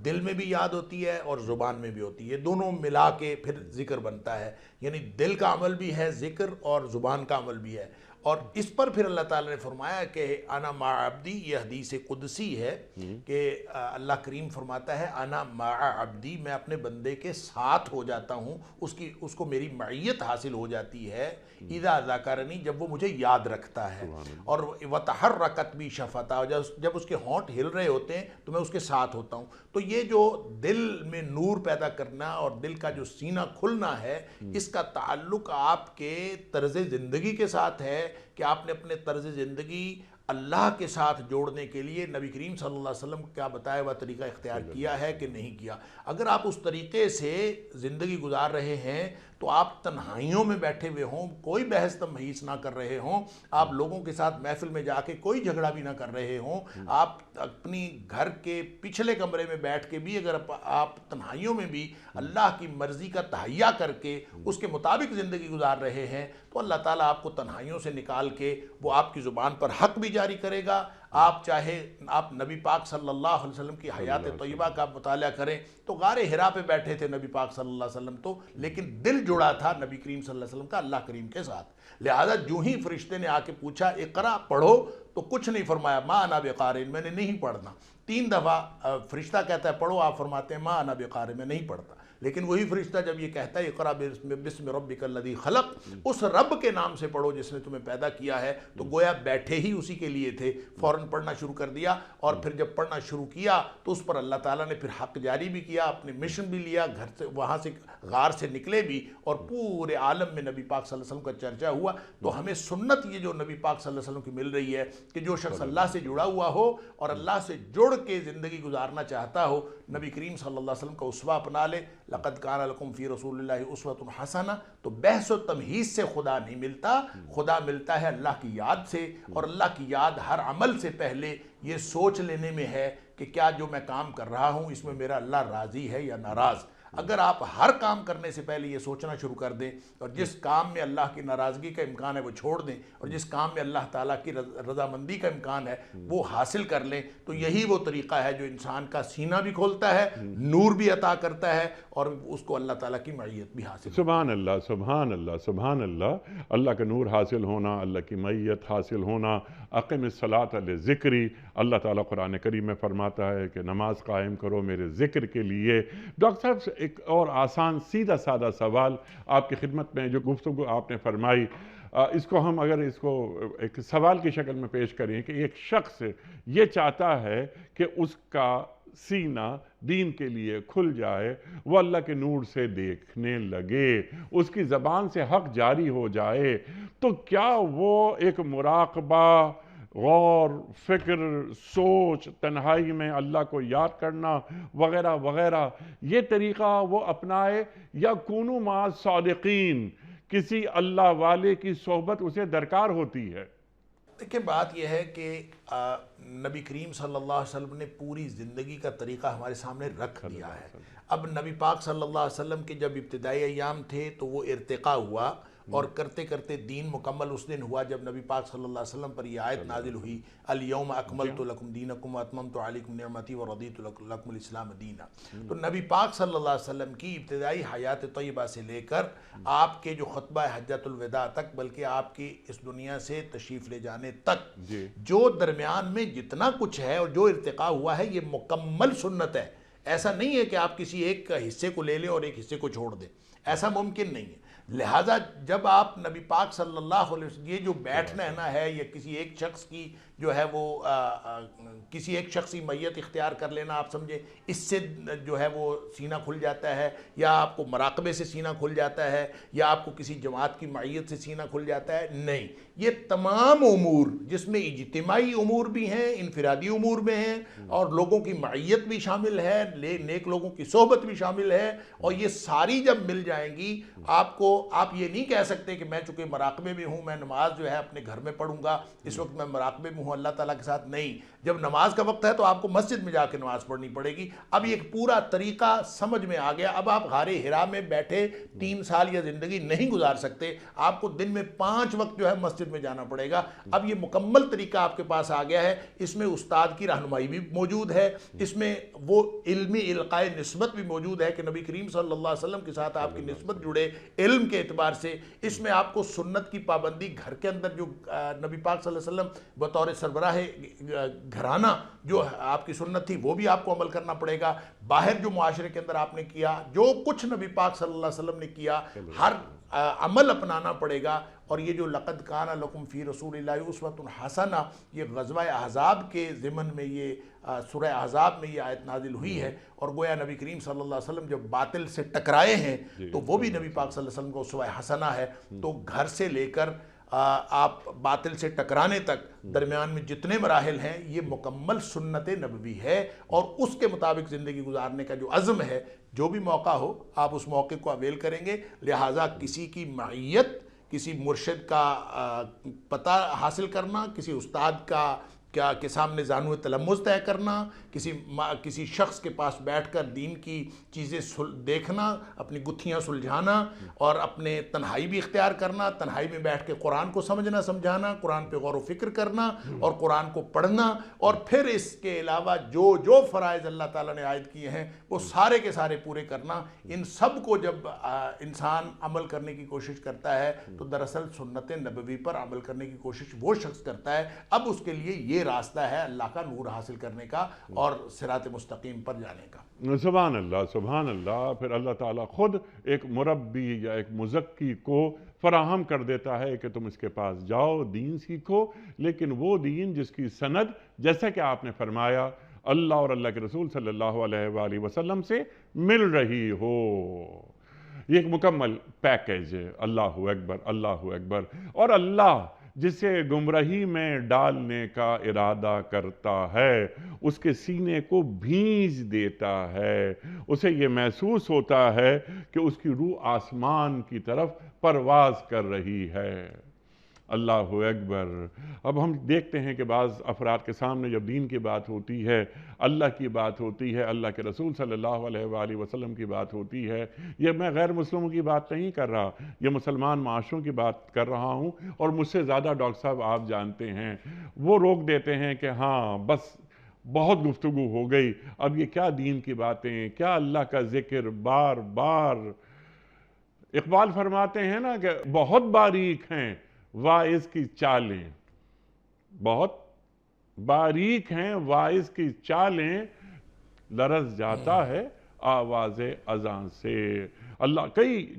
دل میں بھی یاد ہوتی ہے اور زبان میں بھی ہوتی ہے، دونوں ملا کے پھر ذکر بنتا ہے۔ یعنی دل کا عمل بھی ہے ذکر، اور زبان کا عمل بھی ہے۔ اور اس پر پھر اللہ تعالیٰ نے فرمایا کہ انا مع عبدی، یہ حدیث قدسی ہے کہ اللہ کریم فرماتا ہے انا مع عبدی، میں اپنے بندے کے ساتھ ہو جاتا ہوں، اس کو میری معیت حاصل ہو جاتی ہے، اذا ذکرنی، جب وہ مجھے یاد رکھتا ہے، اور وتحرکت بی شفتہ، جب اس کے ہونٹ ہل رہے ہوتے ہیں تو میں اس کے ساتھ ہوتا ہوں۔ تو یہ جو دل میں نور پیدا کرنا اور دل کا جو سینہ کھلنا ہے، اس کا تعلق آپ کے طرز زندگی کے ساتھ ہے، کہ آپ نے اپنے طرز زندگی اللہ کے ساتھ جوڑنے کے لیے نبی کریم صلی اللہ علیہ وسلم کا بتایا ہوا طریقہ اختیار کیا ہے کہ نہیں کیا۔ اگر آپ اس طریقے سے زندگی گزار رہے ہیں تو آپ تنہائیوں میں بیٹھے ہوئے ہوں، کوئی بحث تمہیز نہ کر رہے ہوں، آپ لوگوں کے ساتھ محفل میں جا کے کوئی جھگڑا بھی نہ کر رہے ہوں، آپ اپنی گھر کے پچھلے کمرے میں بیٹھ کے بھی اگر آپ تنہائیوں میں بھی اللہ کی مرضی کا تہیہ کر کے اس کے مطابق زندگی گزار رہے ہیں، تو اللہ تعالیٰ آپ کو تنہائیوں سے نکال کے وہ آپ کی زبان پر حق بھی جاری کرے گا۔ آپ نبی پاک صلی اللہ علیہ وسلم کی حیات طیبہ کا مطالعہ کریں تو غار حرا پہ بیٹھے تھے نبی پاک صلی اللہ علیہ وسلم، تو لیکن دل جڑا تھا نبی کریم صلی اللہ علیہ وسلم کا اللہ کریم کے ساتھ۔ لہذا جو ہی فرشتے نے آ کے پوچھا اقرا پڑھو، تو کچھ نہیں فرمایا ما انا بقارئ، میں نے نہیں پڑھنا۔ 3 دفعہ فرشتہ کہتا ہے پڑھو، آپ فرماتے ہیں ما انا بقارئ، میں نہیں پڑھتا۔ لیکن وہی فرشتہ جب یہ کہتا ہے اقرا بسم ربک الذی خلق، اس رب کے نام سے پڑھو جس نے تمہیں پیدا کیا ہے، تو گویا بیٹھے ہی اسی کے لیے تھے، فوراً پڑھنا شروع کر دیا، اور پھر جب پڑھنا شروع کیا تو اس پر اللہ تعالیٰ نے پھر حق جاری بھی کیا، اپنے مشن بھی لیا، گھر سے وہاں سے غار سے نکلے بھی، اور پورے عالم میں نبی پاک صلی اللہ علیہ وسلم کا چرچا ہوا۔ تو ہمیں سنت یہ جو نبی پاک صلی اللہ علیہ وسلم کی مل رہی ہے کہ جو شخص اللہ سے جڑا ہوا ہو اور اللہ سے جڑ کے زندگی گزارنا چاہتا ہو، نبی کریم صلی اللہ علیہ وسلم کا اسوہ اپنا لے۔ لقد کان لکم فی رسول اللہ اسوۃ حسنہ، تو بحث و تمہیز سے خدا نہیں ملتا، خدا ملتا ہے اللہ کی یاد سے، اور اللہ کی یاد ہر عمل سے پہلے یہ سوچ لینے میں ہے کہ کیا جو میں کام کر رہا ہوں اس میں میرا اللہ راضی ہے یا ناراض۔ اگر آپ ہر کام کرنے سے پہلے یہ سوچنا شروع کر دیں، اور جس کام میں اللہ کی ناراضگی کا امکان ہے وہ چھوڑ دیں، اور جس کام میں اللہ تعالیٰ کی رضامندی کا امکان ہے وہ حاصل کر لیں، تو یہی وہ طریقہ ہے جو انسان کا سینہ بھی کھولتا ہے، نور بھی عطا کرتا ہے، اور اس کو اللہ تعالیٰ کی معیت بھی حاصل سبحان اللہ، سبحان اللہ، سبحان اللہ۔ اللہ کا نور حاصل ہونا، اللہ کی معیت حاصل ہونا۔ اقم الصلاۃ لذکری، اللہ تعالیٰ قرآن کریم میں فرماتا ہے کہ نماز قائم کرو میرے ذکر کے لیے۔ ڈاکٹر صاحب ایک اور آسان سیدھا سادہ سوال آپ کی خدمت میں، جو گفتگو آپ نے فرمائی، اس کو ہم اگر اس کو ایک سوال کی شکل میں پیش کریں کہ ایک شخص یہ چاہتا ہے کہ اس کا سینہ دین کے لیے کھل جائے، وہ اللہ کے نور سے دیکھنے لگے، اس کی زبان سے حق جاری ہو جائے، تو کیا وہ ایک مراقبہ، غور، فکر، سوچ، تنہائی میں اللہ کو یاد کرنا وغیرہ وغیرہ، یہ طریقہ وہ اپنائے، یا کونوا مع الصادقین، کسی اللہ والے کی صحبت اسے درکار ہوتی ہے؟ دیکھیں بات یہ ہے کہ نبی کریم صلی اللہ علیہ وسلم نے پوری زندگی کا طریقہ ہمارے سامنے رکھ دیا ہے۔ اب نبی پاک صلی اللہ علیہ وسلم کے جب ابتدائی ایام تھے تو وہ ارتقاء ہوا، اور کرتے کرتے دین مکمل اس دن ہوا جب نبی پاک صلی اللہ علیہ وسلم پر یہ آیت نازل ہوئی، الیوم اکملت لکم دینکم واتممت علیکم نعمتی ورضیت لکم الاسلام دینا۔ تو نبی پاک صلی اللہ علیہ وسلم کی ابتدائی حیات طیبہ سے لے کر آپ کے جو خطبہ حجۃ الوداع تک، بلکہ آپ کی اس دنیا سے تشریف لے جانے تک، جو درمیان میں جتنا کچھ ہے اور جو ارتقاء ہوا ہے، یہ مکمل سنت ہے۔ ایسا نہیں ہے کہ آپ کسی ایک حصے کو لے لیں اور ایک حصے کو چھوڑ دیں، ایسا ممکن نہیں ہے۔ لہٰذا جب آپ نبی پاک صلی اللہ علیہ وسلم، یہ جو بیٹھنا ہے یا کسی ایک شخص کی جو ہے وہ کسی ایک شخصی میت اختیار کر لینا، آپ سمجھے اس سے جو ہے وہ سینہ کھل جاتا ہے، یا آپ کو مراقبے سے سینہ کھل جاتا ہے، یا آپ کو کسی جماعت کی معیت سے سینہ کھل جاتا ہے، نہیں۔ یہ تمام امور جس میں اجتماعی امور بھی ہیں، انفرادی امور میں ہیں، اور لوگوں کی معیت بھی شامل ہے، نیک لوگوں کی صحبت بھی شامل ہے، اور یہ ساری جب مل جائیں گی آپ یہ نہیں کہہ سکتے کہ میں چونکہ مراقبے میں ہوں، میں نماز جو ہے اپنے گھر میں پڑھوں گا، اس وقت میں مراقبے میں ہوں اللہ تعالیٰ کے ساتھ، نہیں۔ جب نماز کا وقت ہے تو آپ کو مسجد میں جا کے نماز پڑھنی پڑے گی۔ اب یہ پورا طریقہ سمجھ میں آ گیا۔ اب آپ غار حرا میں بیٹھے 3 سال یا زندگی نہیں گزار سکتے، آپ کو دن میں 5 وقت جو ہے مسجد میں جانا پڑے گا۔ اب یہ مکمل طریقہ آپ کے پاس آ گیا ہے، اس میں استاد کی رہنمائی بھی موجود ہے، اس میں وہ علمی القائے نسبت بھی موجود ہے کہ نبی کریم صلی اللہ علیہ وسلم کے ساتھ آپ کی نسبت جڑے علم کے اعتبار سے، اس میں آپ کو سنت کی پابندی گھر کے اندر جو نبی پاک صلی اللہ علیہ وسلم بطور سربراہ گھرانہ جو آپ کی سنت تھی وہ بھی آپ کو عمل کرنا پڑے گا، باہر جو معاشرے کے اندر آپ نے کیا، جو کچھ نبی پاک صلی اللہ علیہ وسلم نے کیا، ہر عمل اپنانا پڑے گا۔ اور یہ جو لقد کان لکم فی رسول اللہ اسوۃ حسنہ، یہ غزوہ احزاب کے ضمن میں، یہ سورہ احزاب میں یہ آیت نازل ہوئی ہے، اور گویا نبی کریم صلی اللہ علیہ وسلم جب باطل سے ٹکرائے ہیں تو وہ بھی نبی پاک صلی اللہ علیہ وسلم کو اسوہ حسنہ ہے۔ تو گھر سے لے کر آپ باطل سے ٹکرانے تک درمیان میں جتنے مراحل ہیں یہ مکمل سنت نبوی ہے، اور اس کے مطابق زندگی گزارنے کا جو عزم ہے، جو بھی موقع ہو آپ اس موقع کو اویل کریں گے۔ لہٰذا کسی کی معیت، کسی مرشد کا پتہ حاصل کرنا، کسی استاد کے سامنے زانو تلمذ طے کرنا، کسی شخص کے پاس بیٹھ کر دین کی چیزیں دیکھنا، اپنی گتھیاں سلجھانا، اور اپنے تنہائی بھی اختیار کرنا، تنہائی میں بیٹھ کے قرآن کو سمجھنا سمجھانا، قرآن پہ غور و فکر کرنا، اور قرآن کو پڑھنا، اور پھر اس کے علاوہ جو فرائض اللہ تعالیٰ نے عائد کیے ہیں وہ سارے کے سارے پورے کرنا۔ ان سب کو جب انسان عمل کرنے کی کوشش کرتا ہے تو دراصل سنت نبوی پر عمل کرنے کی کوشش وہ شخص کرتا ہے۔ اب اس کے لیے یہ راستہ ہے اللہ کا نور حاصل کرنے کا اور صراط مستقیم پر جانے کا۔ سبحان اللہ، سبحان اللہ۔ پھر اللہ تعالیٰ خود ایک مربی یا ایک مزکی کو فراہم کر دیتا ہے کہ تم اس کے پاس جاؤ، دین سیکھو، لیکن وہ دین جس کی سند، جیسا کہ آپ نے فرمایا، اللہ اور اللہ کے رسول صلی اللہ علیہ وآلہ وسلم سے مل رہی ہو۔ یہ ایک مکمل پیکیج ہے۔ اللہ اکبر، اللہ اکبر۔ اور اللہ جسے گمراہی میں ڈالنے کا ارادہ کرتا ہے اس کے سینے کو بھیج دیتا ہے، اسے یہ محسوس ہوتا ہے کہ اس کی روح آسمان کی طرف پرواز کر رہی ہے۔ اللہ اکبر۔ اب ہم دیکھتے ہیں کہ بعض افراد کے سامنے جب دین کی بات ہوتی ہے، اللہ کی بات ہوتی ہے، اللہ کے رسول صلی اللہ علیہ وآلہ وسلم کی بات ہوتی ہے، یہ میں غیر مسلموں کی بات نہیں کر رہا، یہ مسلمان معاشروں کی بات کر رہا ہوں، اور مجھ سے زیادہ ڈاکٹر صاحب آپ جانتے ہیں، وہ روک دیتے ہیں کہ ہاں بس بہت گفتگو ہو گئی، اب یہ کیا دین کی باتیں، کیا اللہ کا ذکر بار بار۔ اقبال فرماتے ہیں نا کہ بہت باریک ہیں واعظ کی چالیں، بہت باریک ہیں واعظ کی چالیں، لرز جاتا ہے آواز اذان سے۔ اللہ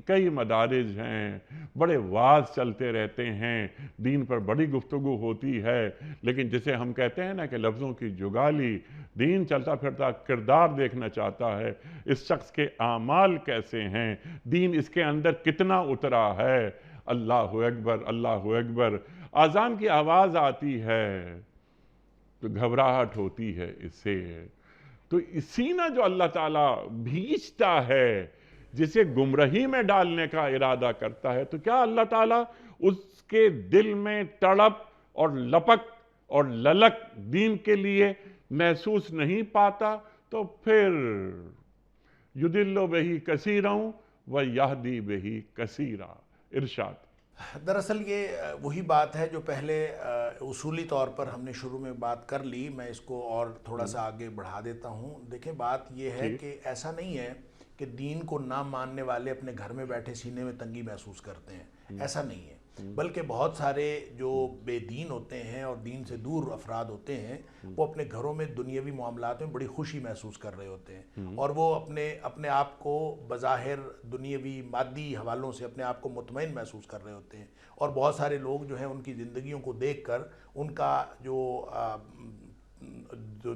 کئی مدارج ہیں، بڑے واعظ چلتے رہتے ہیں، دین پر بڑی گفتگو ہوتی ہے، لیکن جسے ہم کہتے ہیں نا کہ لفظوں کی جگالی، دین چلتا پھرتا کردار دیکھنا چاہتا ہے، اس شخص کے اعمال کیسے ہیں، دین اس کے اندر کتنا اترا ہے۔ اللہ اکبر، اللہ اکبر۔ اذان کی آواز آتی ہے تو گھبراہٹ ہوتی ہے اس سے، تو سینہ جو اللہ تعالیٰ بھیجتا ہے جسے گمراہی میں ڈالنے کا ارادہ کرتا ہے، تو کیا اللہ تعالیٰ اس کے دل میں تڑپ اور لپک اور للک دین کے لیے محسوس نہیں پاتا؟ تو پھر یدل بہی کثیرا ویہدی بہی کثیرا۔ ارشاد۔ دراصل یہ وہی بات ہے جو پہلے اصولی طور پر ہم نے شروع میں بات کر لی، میں اس کو اور تھوڑا سا آگے بڑھا دیتا ہوں۔ دیکھیں بات یہ ہے کہ ایسا نہیں ہے کہ دین کو نہ ماننے والے اپنے گھر میں بیٹھے سینے میں تنگی محسوس کرتے ہیں، ایسا نہیں ہے، بلکہ بہت سارے جو بے دین ہوتے ہیں اور دین سے دور افراد ہوتے ہیں، وہ اپنے گھروں میں دنیاوی معاملات میں بڑی خوشی محسوس کر رہے ہوتے ہیں، اور وہ اپنے آپ کو بظاہر دنیاوی مادی حوالوں سے اپنے آپ کو مطمئن محسوس کر رہے ہوتے ہیں، اور بہت سارے لوگ جو ہیں ان کی زندگیوں کو دیکھ کر ان کا جو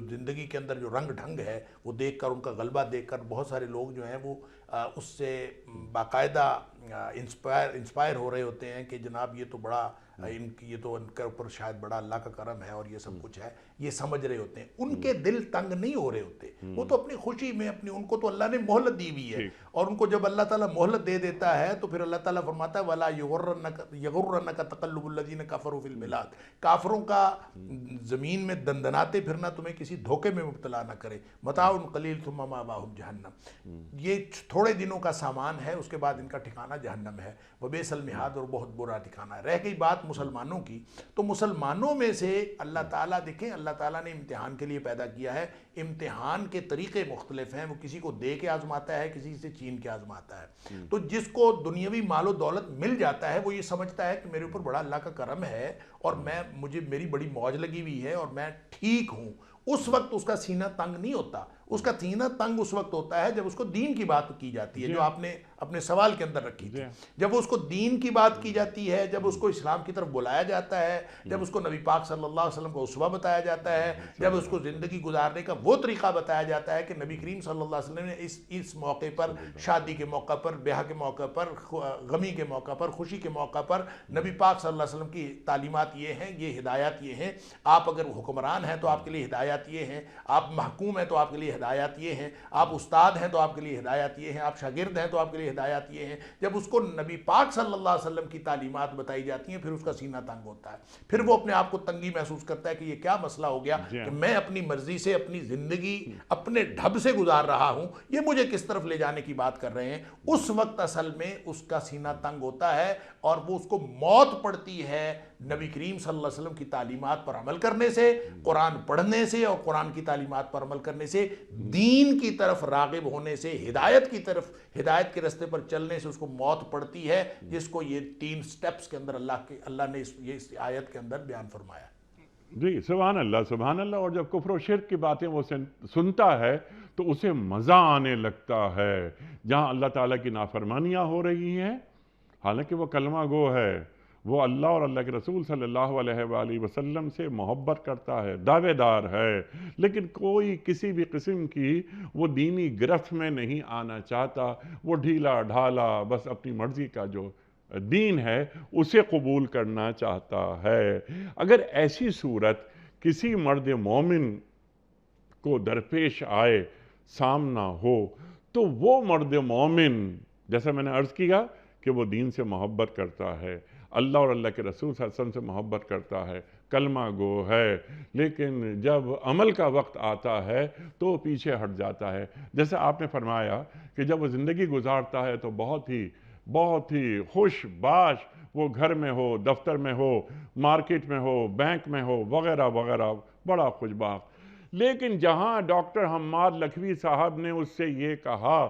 زندگی کے اندر جو رنگ ڈھنگ ہے وہ دیکھ کر، ان کا غلبہ دیکھ کر بہت سارے لوگ جو ہیں وہ اس سے باقاعدہ انسپائر ہو رہے ہوتے ہیں کہ جناب یہ تو بڑا یہ تو ان کے اوپر شاید بڑا اللہ کا کرم ہے اور یہ سب کچھ ہے، یہ سمجھ رہے ہوتے ہیں۔ ان کے دل تنگ نہیں ہو رہے ہوتے، وہ تو اپنی خوشی میں ان کو تو اللہ نے مہلت دی ہوئی ہے، اور ان کو جب اللہ تعالیٰ مہلت دے دیتا ہے تو پھر اللہ تعالیٰ فرماتا ہے وَلَا يَغُرَّنَّكَ تَقَلُّبُ الَّذِينَ كَفَرُوا فِي الْبِلَادِ، کافروں کا زمین میں دندناتے پھرنا تمہیں کسی دھوکے میں مبتلا نہ کرے، متاع قلیل ثم مأواہم جہنم، یہ تھوڑے دنوں کا سامان ہے، اس کے بعد ان کا ٹھکانہ جہنم ہے، وبئس المہاد، اور بہت برا ٹھکانہ ہے۔ رہ گئی بات مسلمانوں کی، تو مسلمانوں میں سے اللہ تعالیٰ دیکھیں، اللہ تعالیٰ نے امتحان کے لیے پیدا کیا ہے، امتحان کے طریقے مختلف ہیں، وہ کسی کو دے کے آزماتا ہے، کسی سے چھین کے آزماتا ہے، تو جس کو دنیاوی مال و دولت مل جاتا ہے وہ یہ سمجھتا ہے کہ میرے اوپر بڑا اللہ کا کرم ہے اور میری بڑی موج لگی ہوئی ہے اور میں ٹھیک ہوں، اس وقت اس کا سینہ تنگ نہیں ہوتا، اس کا سینہ تنگ اس وقت ہوتا ہے جب اس کو دین کی بات کی جاتی ہے، جو آپ نے اپنے سوال کے اندر رکھی تھی، جب اس کو دین کی بات کی جاتی ہے، جب اس کو اسلام کی طرف بلایا جاتا ہے، جب اس کو نبی پاک صلی اللہ علیہ وسلم کو اسوہ بتایا جاتا ہے، جب اس کو زندگی گزارنے کا وہ طریقہ بتایا جاتا ہے کہ نبی کریم صلی اللہ علیہ وسلم نے اس موقع پر، شادی کے موقع پر، بیاہ کے موقع پر، غمی کے موقع پر، خوشی کے موقع پر، نبی پاک صلی اللہ علیہ وسلم کی تعلیمات یہ ہیں، یہ ہدایات یہ ہیں، آپ اگر حکمران ہیں تو آپ کے لیے ہدایات یہ ہیں، آپ محکوم ہیں تو آپ کے لیے ہدایات یہ ہیں، آپ استاد ہیں تو آپ کے لیے ہدایات یہ ہیں، آپ شاگرد ہیں تو آپ کے لیے ہدایات یہ ہیں۔ جب اس کو نبی پاک صلی اللہ علیہ وسلم کی تعلیمات بتائی جاتی ہیں پھر اس کا سینہ تنگ ہوتا ہے، پھر وہ اپنے آپ کو تنگی محسوس کرتا ہے کہ یہ کیا مسئلہ ہو گیا کہ میں اپنی مرضی سے اپنی زندگی اپنے ڈھب سے گزار رہا ہوں، یہ مجھے کس طرف لے جانے کی بات کر رہے ہیں۔ اس وقت اصل میں اس کا سینہ تنگ ہوتا ہے اور وہ اس کو موت پڑتی ہے نبی کریم صلی اللہ علیہ وسلم کی تعلیمات پر عمل کرنے سے، قرآن پڑھنے سے اور قرآن کی تعلیمات پر عمل کرنے سے، دین کی طرف راغب ہونے سے، ہدایت کی طرف، ہدایت کے راستے پر چلنے سے اس کو موت پڑتی ہے، جس کو یہ 3 سٹیپس کے اندر اللہ نے اس آیت کے اندر بیان فرمایا۔ جی سبحان اللہ، سبحان اللہ۔ اور جب کفر و شرک کی باتیں وہ سنتا ہے تو اسے مزہ آنے لگتا ہے، جہاں اللہ تعالیٰ کی نافرمانیاں ہو رہی ہیں، حالانکہ وہ کلمہ گو ہے، وہ اللہ اور اللہ کے رسول صلی اللہ علیہ وآلہ وسلم سے محبت کرتا ہے، دعوے دار ہے، لیکن کوئی کسی بھی قسم کی وہ دینی گرفت میں نہیں آنا چاہتا، وہ ڈھیلا ڈھالا بس اپنی مرضی کا جو دین ہے اسے قبول کرنا چاہتا ہے۔ اگر ایسی صورت کسی مرد مومن کو درپیش آئے، سامنا ہو، تو وہ مرد مومن، جیسا میں نے عرض کیا کہ وہ دین سے محبت کرتا ہے، اللہ اور اللہ کے رسول صلی اللہ علیہ وسلم سے محبت کرتا ہے، کلمہ گو ہے، لیکن جب عمل کا وقت آتا ہے تو وہ پیچھے ہٹ جاتا ہے۔ جیسے آپ نے فرمایا کہ جب وہ زندگی گزارتا ہے تو بہت ہی خوش باش، وہ گھر میں ہو، دفتر میں ہو، مارکیٹ میں ہو، بینک میں ہو، وغیرہ وغیرہ، بڑا خوش باش۔ لیکن جہاں ڈاکٹر حماد لکھوی صاحب نے اس سے یہ کہا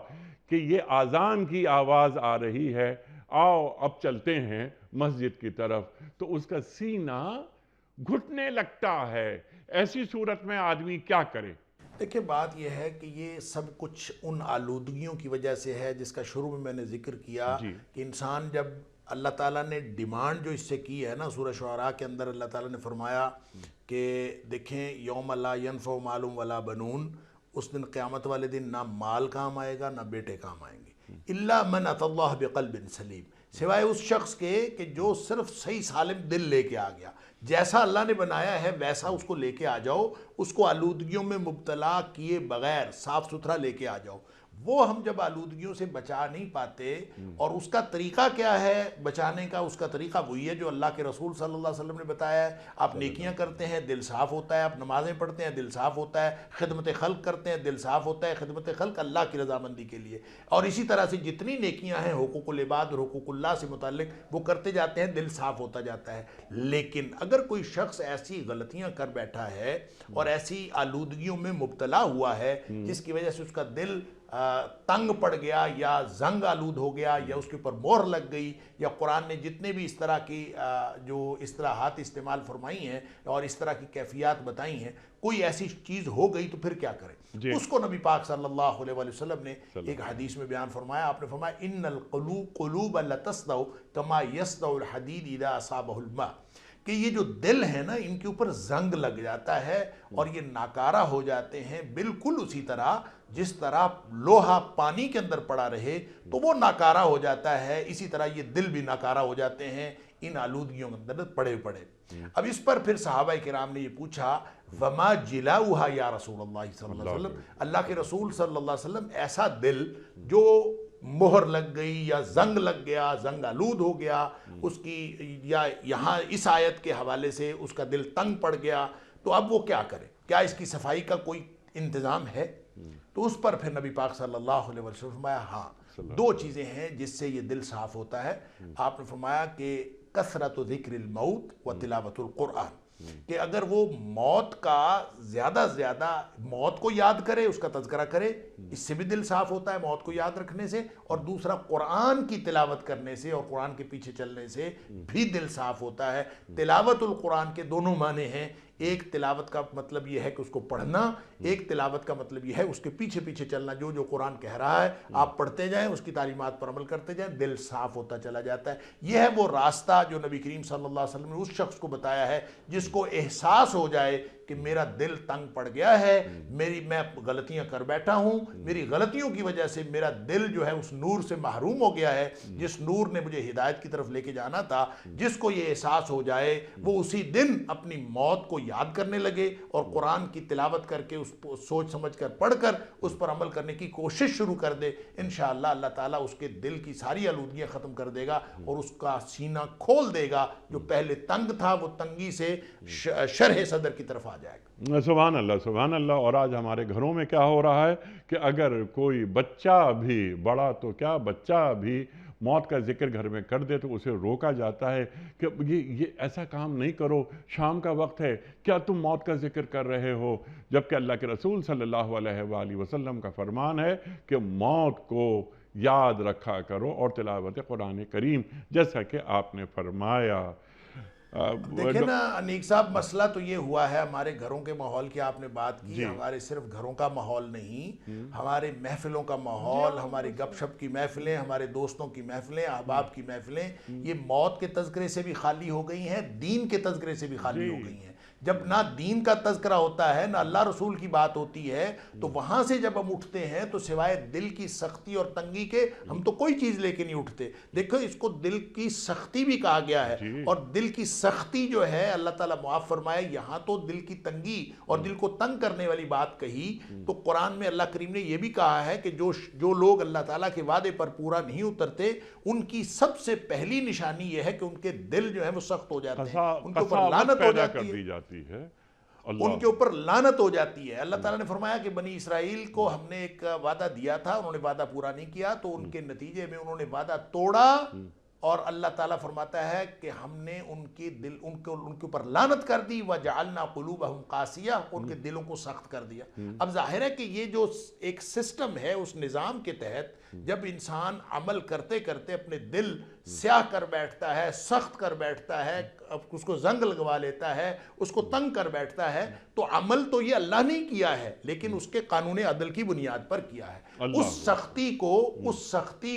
کہ یہ اذان کی آواز آ رہی ہے، آؤ اب چلتے ہیں مسجد کی طرف، تو اس کا سینہ گھٹنے لگتا ہے۔ ایسی صورت میں آدمی کیا کرے؟ دیکھیں بات یہ ہے کہ یہ سب کچھ ان آلودگیوں کی وجہ سے ہے جس کا شروع میں نے ذکر کیا کہ انسان جب اللہ تعالیٰ نے ڈیمانڈ جو اس سے کی ہے نا، سورہ شعراء کے اندر اللہ تعالیٰ نے فرمایا کہ دیکھیں یوم لا ینفع مال ولا بنون، اس دن قیامت والے دن نہ مال کام آئے گا نہ بیٹے کام آئیں گے، الا من اتی اللہ بقلب سلیم، سوائے اس شخص کے کہ جو صرف صحیح سالم دل لے کے آ گیا، جیسا اللہ نے بنایا ہے ویسا اس کو لے کے آ جاؤ، اس کو آلودگیوں میں مبتلا کیے بغیر صاف ستھرا لے کے آ جاؤ۔ وہ ہم جب آلودگیوں سے بچا نہیں پاتے، اور اس کا طریقہ کیا ہے بچانے کا؟ اس کا طریقہ وہی ہے جو اللہ کے رسول صلی اللہ علیہ وسلم نے بتایا ہے۔ آپ نیکیاں کرتے ہیں دل صاف ہوتا ہے، آپ نمازیں پڑھتے ہیں دل صاف ہوتا ہے، خدمت خلق کرتے ہیں دل صاف ہوتا ہے، خدمت خلق اللہ کی رضامندی کے لیے، اور اسی طرح سے جتنی نیکیاں ہیں حقوق العباد اور حقوق اللہ سے متعلق وہ کرتے جاتے ہیں، دل صاف ہوتا جاتا ہے۔ لیکن اگر کوئی شخص ایسی غلطیاں کر بیٹھا ہے اور ایسی آلودگیوں میں مبتلا ہوا ہے جس کی وجہ سے اس کا دل تنگ پڑ گیا یا زنگ آلود ہو گیا یا اس کے اوپر مہر لگ گئی، یا قرآن نے جتنے بھی اس طرح کی جو اصطلاحات استعمال فرمائی ہیں اور اس طرح کی کیفیات بتائی ہیں، کوئی ایسی چیز ہو گئی تو پھر کیا کرے؟ اس کو نبی پاک صلی اللہ علیہ وسلم نے ایک حدیث میں بیان فرمایا۔ آپ نے فرمایا ان القلوب لتصدع کما یصدع الحدید اذا اصابہ الماء، کہ یہ جو دل ہے نا ان کے اوپر زنگ لگ جاتا ہے اور یہ ناکارہ ہو جاتے ہیں، بالکل اسی طرح جس طرح لوہا پانی کے اندر پڑا رہے تو وہ ناکارہ ہو جاتا ہے، اسی طرح یہ دل بھی ناکارہ ہو جاتے ہیں ان آلودگیوں کے اندر پڑے پڑے۔ اب اس پر پھر صحابہ کرام نے یہ پوچھا وما جلاؤہا یا رسول اللہ صلی اللہ علیہ وسلم، اللہ کے رسول صلی اللہ علیہ وسلم ایسا دل جو مہر لگ گئی یا زنگ لگ گیا، زنگ آلود ہو گیا اس کی، یا یہاں اس آیت کے حوالے سے اس کا دل تنگ پڑ گیا، تو اب وہ کیا کرے؟ کیا اس کی صفائی کا کوئی انتظام ہے؟ تو اس پر پھر نبی پاک صلی اللہ علیہ وسلم فرمایا ہاں دو چیزیں ہیں جس سے یہ دل صاف ہوتا ہے۔ آپ نے فرمایا کہ کثرت ذکر الموت و تلاوت القرآن، کہ اگر وہ موت کا زیادہ موت کو یاد کرے، اس کا تذکرہ کرے، اس سے بھی دل صاف ہوتا ہے موت کو یاد رکھنے سے، اور دوسرا قرآن کی تلاوت کرنے سے اور قرآن کے پیچھے چلنے سے بھی دل صاف ہوتا ہے۔ تلاوت القرآن کے دونوں معنی ہیں، ایک تلاوت کا مطلب یہ ہے کہ اس کو پڑھنا، ایک تلاوت کا مطلب یہ ہے اس کے پیچھے پیچھے چلنا، جو جو قرآن کہہ رہا ہے آپ پڑھتے جائیں، اس کی تعلیمات پر عمل کرتے جائیں، دل صاف ہوتا چلا جاتا ہے۔ یہ ہے وہ راستہ جو نبی کریم صلی اللہ علیہ وسلم نے اس شخص کو بتایا ہے جس کو احساس ہو جائے کہ میرا دل تنگ پڑ گیا ہے، میں غلطیاں کر بیٹھا ہوں، میری غلطیوں کی وجہ سے میرا دل جو ہے اس نور سے محروم ہو گیا ہے جس نور نے مجھے ہدایت کی طرف لے کے جانا تھا۔ جس کو یہ احساس ہو جائے وہ اسی دن اپنی موت کو یاد کرنے لگے اور قرآن کی تلاوت کر کے اس سوچ سمجھ کر پڑھ کر اس پر عمل کرنے کی کوشش شروع کر دے، انشاءاللہ اللہ تعالیٰ اس کے دل کی ساری آلودگیاں ختم کر دے گا اور اس کا سینہ کھول دے گا، جو پہلے تنگ تھا وہ تنگی سے شرح صدر کی طرف آ جائے گا۔ سبحان اللہ سبحان اللہ۔ اور آج ہمارے گھروں میں کیا ہو رہا ہے کہ اگر کوئی بچہ بھی، بڑا تو کیا بچہ بھی موت کا ذکر گھر میں کر دے تو اسے روکا جاتا ہے کہ یہ ایسا کام نہیں کرو، شام کا وقت ہے، کیا تم موت کا ذکر کر رہے ہو؟ جبکہ اللہ کے رسول صلی اللہ علیہ وآلہ وسلم کا فرمان ہے کہ موت کو یاد رکھا کرو اور تلاوت قرآن کریم، جیسا کہ آپ نے فرمایا۔ دیکھیں نا انیک صاحب، مسئلہ تو یہ ہوا ہے ہمارے گھروں کے ماحول کی آپ نے بات کی، ہمارے صرف گھروں کا ماحول نہیں، ہمارے محفلوں کا ماحول، ہماری گپ شپ کی محفلیں، ہمارے دوستوں کی محفلیں، احباب کی محفلیں، یہ موت کے تذکرے سے بھی خالی ہو گئی ہیں، دین کے تذکرے سے بھی خالی ہو گئی ہیں۔ جب نہ دین کا تذکرہ ہوتا ہے نہ اللہ رسول کی بات ہوتی ہے تو وہاں سے جب ہم اٹھتے ہیں تو سوائے دل کی سختی اور تنگی کے ہم تو کوئی چیز لے کے نہیں اٹھتے. دیکھو اس کو دل کی سختی بھی کہا گیا ہے, اور دل کی سختی جو ہے اللہ تعالیٰ معاف فرمائے, یہاں تو دل کی تنگی اور دل کو تنگ کرنے والی بات کہی تو قرآن میں اللہ کریم نے یہ بھی کہا ہے کہ جو لوگ اللہ تعالیٰ کے وعدے پر پورا نہیں اترتے ان کی سب سے پہلی نشانی یہ ہے کہ ان کے دل جو ہے وہ سخت ہو جاتے ہیں, ان کے اوپر لعنت ہو جاتی ہے, ان کے اوپر لعنت ہو جاتی ہے. اللہ تعالیٰ نے فرمایا کہ بنی اسرائیل کو ہم نے ایک وعدہ دیا تھا, انہوں نے وعدہ پورا نہیں کیا تو ان کے نتیجے میں انہوں نے وعدہ توڑا, اور اللہ تعالیٰ فرماتا ہے کہ ہم نے ان کے اوپر لعنت کر دی. وَجَعَلْنَا قُلُوبَهُمْ قَاسِيَةً, ان کے دلوں کو سخت کر دیا. اب ظاہر ہے کہ یہ جو ایک سسٹم ہے اس نظام کے تحت جب انسان عمل کرتے کرتے اپنے دل سیاہ کر بیٹھتا ہے, سخت کر بیٹھتا ہے, اس کو زنگ لگوا لیتا ہے, اس کو تنگ کر بیٹھتا ہے, تو عمل تو یہ اللہ نے کیا ہے لیکن اس کے قانون عدل کی بنیاد پر کیا ہے. اس سختی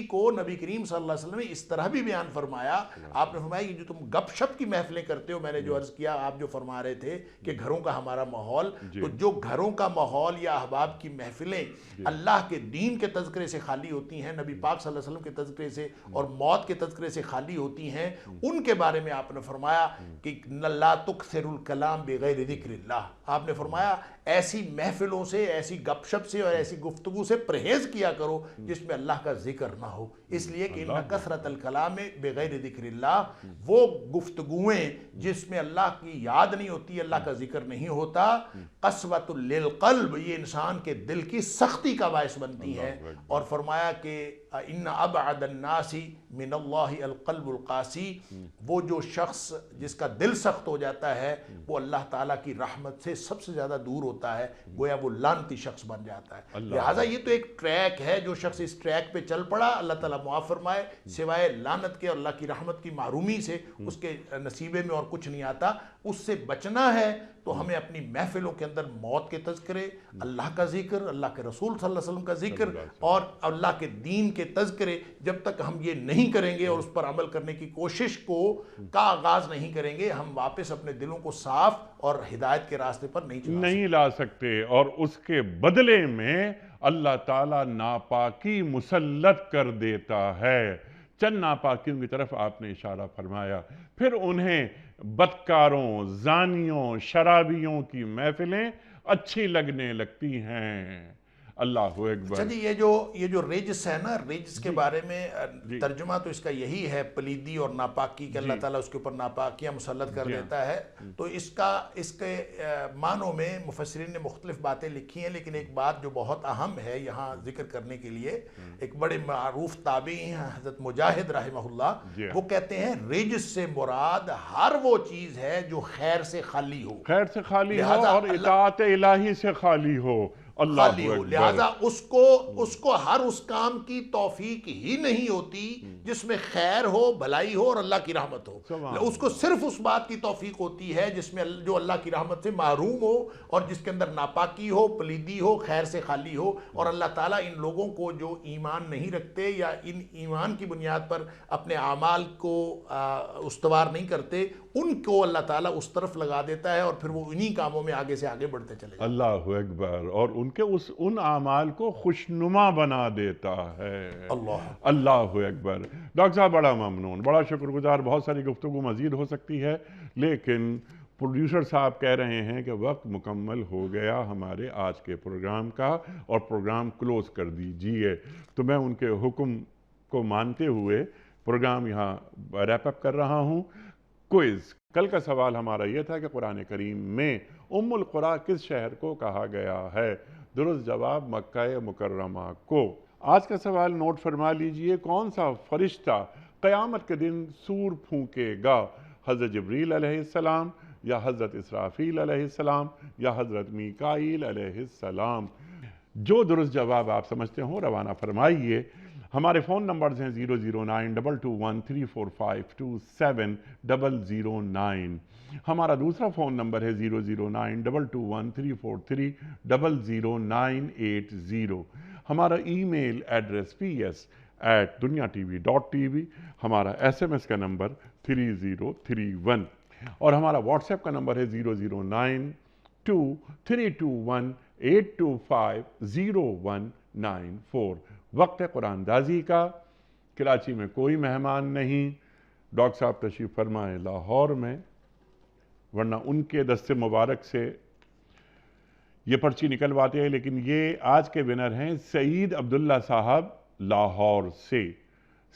کو نبی کریم صلی اللہ علیہ وسلم نے اس طرح بھی بیان فرمایا. آپ نے فرمایا یہ جو تم گپ شپ کی محفلیں کرتے ہو, میں نے جو عرض کیا آپ جو فرما رہے تھے کہ گھروں کا ہمارا ماحول, تو جو گھروں کا ماحول یا احباب کی محفلیں اللہ کے دین کے تذکرے سے خالی ہوتی ہیں, نبی پاک صلی اللہ علیہ وسلم کے تذکرے سے اور موت کے تذکرے سے خالی ہوتی ہیں, ان کے بارے میں آپ نے فرمایا کہ لا تکثر الکلام بغیر ذکر اللہ. آپ نے فرمایا ایسی محفلوں سے, ایسی گپ شپ سے اور ایسی گفتگو سے پرہیز کیا کرو جس میں اللہ کا ذکر نہ ہو, اس لیے کہ ان کثرت الکلام بغیر ذکر اللہ, وہ گفتگویں جس میں اللہ کی یاد نہیں ہوتی, اللہ کا ذکر نہیں ہوتا, قسوۃ للقلب, یہ انسان کے دل کی سختی کا باعث بنتی ہے. اور فرمایا کہ ان ابعد الناس من اللہ القلب القاسی, وہ جو شخص جس کا دل سخت ہو جاتا ہے وہ اللہ تعالیٰ کی رحمت سے سب سے زیادہ دور ہوتا ہے, گویا وہ لعنتی شخص بن جاتا ہے. لہٰذا یہ تو ایک ٹریک ہے, جو شخص اس ٹریک پہ چل پڑا اللہ تعالیٰ معاف فرمائے, سوائے لعنت کے اور اللہ کی رحمت کی محرومی سے اس کے نصیبے میں اور کچھ نہیں آتا. اس سے بچنا ہے تو ہمیں اپنی محفلوں کے اندر موت کے تذکرے, اللہ کا ذکر, اللہ کے رسول صلی اللہ علیہ وسلم کا ذکر اور اللہ کے دین کے تذکرے, جب تک ہم یہ نہیں کریں گے اور اس پر عمل کرنے کی کوشش کا آغاز نہیں کریں گے, ہم واپس اپنے دلوں کو صاف اور ہدایت کے راستے پر نہیں لا سکتے. اور اس کے بدلے میں اللہ تعالیٰ ناپاکی مسلط کر دیتا ہے. چند ناپاکیوں کی طرف آپ نے اشارہ فرمایا, پھر انہیں بدکاروں, زانیوں, شرابیوں کی محفلیں اچھی لگنے لگتی ہیں. اللہ اکبر. اچھا جی, یہ جو رجس ہے نا, رجس کے بارے میں ترجمہ تو اس کا یہی ہے, پلیدی اور ناپاکی, کہ اللہ تعالیٰ اس کے اوپر ناپاکیاں مسلط کر دیتا ہے. تو اس کے معنوں میں مفسرین نے مختلف باتیں لکھی ہیں, لیکن ایک بات جو بہت اہم ہے یہاں ذکر کرنے کے لیے, ایک بڑے معروف تابعی ہیں حضرت مجاہد رحمہ اللہ, وہ کہتے ہیں رجس سے مراد ہر وہ چیز ہے جو خیر سے خالی ہو, خیر سے خالی ہو اور اطاعت الہی سے خالی ہو. خالی ہو. لہذا اس کو ہر اس کام کی توفیق ہی نہیں ہوتی جس میں خیر ہو, بھلائی ہو اور اللہ کی رحمت ہو. اس کو صرف اس بات کی توفیق ہوتی ہے جس میں جو اللہ کی رحمت سے محروم ہو اور جس کے اندر ناپاکی ہو, پلیدی ہو, خیر سے خالی ہو. اور اللہ تعالیٰ ان لوگوں کو جو ایمان نہیں رکھتے یا ان ایمان کی بنیاد پر اپنے اعمال کو استوار نہیں کرتے, ان کو اللہ تعالیٰ اس طرف لگا دیتا ہے اور پھر وہ انہی کاموں میں آگے سے آگے بڑھتے چلے جاتے ہیں. اللہ اکبر. اور ان کے ان اعمال کو خوشنما بنا دیتا ہے. اللہ اکبر. ڈاکٹر صاحب بڑا ممنون, بڑا شکر گزار. بہت ساری گفتگو مزید ہو سکتی ہے, لیکن پروڈیوسر صاحب کہہ رہے ہیں کہ وقت مکمل ہو گیا ہمارے آج کے پروگرام کا اور پروگرام کلوز کر دیجیے. تو میں ان کے حکم کو مانتے ہوئے پروگرام یہاں ریپ اپ کر رہا ہوں. کوئز. کل کا سوال ہمارا یہ تھا کہ قرآن کریم میں ام القریٰ کس شہر کو کہا گیا ہے؟ درست جواب مکہ مکرمہ کو. آج کا سوال نوٹ فرما لیجئے, کون سا فرشتہ قیامت کے دن سور پھونکے گا؟ حضرت جبریل علیہ السلام یا حضرت اسرافیل علیہ السلام یا حضرت میکائیل علیہ السلام؟ جو درست جواب آپ سمجھتے ہوں روانہ فرمائیے. ہمارے فون نمبرز ہیں 00922134527 ہمارا دوسرا فون نمبر ہے 009221343000980. ہمارا ای میل ایڈریس ps@duniatv.tv. ہمارا SMS کا نمبر 3031. اور ہمارا واٹس ایپ کا نمبر ہے 009232182509194۔ وقت ہے قرآن اندازی کا۔ کراچی میں کوئی مہمان نہیں، ڈاکٹر صاحب تشریف فرمائے لاہور میں، ورنہ ان کے دست مبارک سے یہ پرچی نکلواتے ہیں۔ لیکن یہ آج کے ونر ہیں سعید عبداللہ صاحب لاہور سے،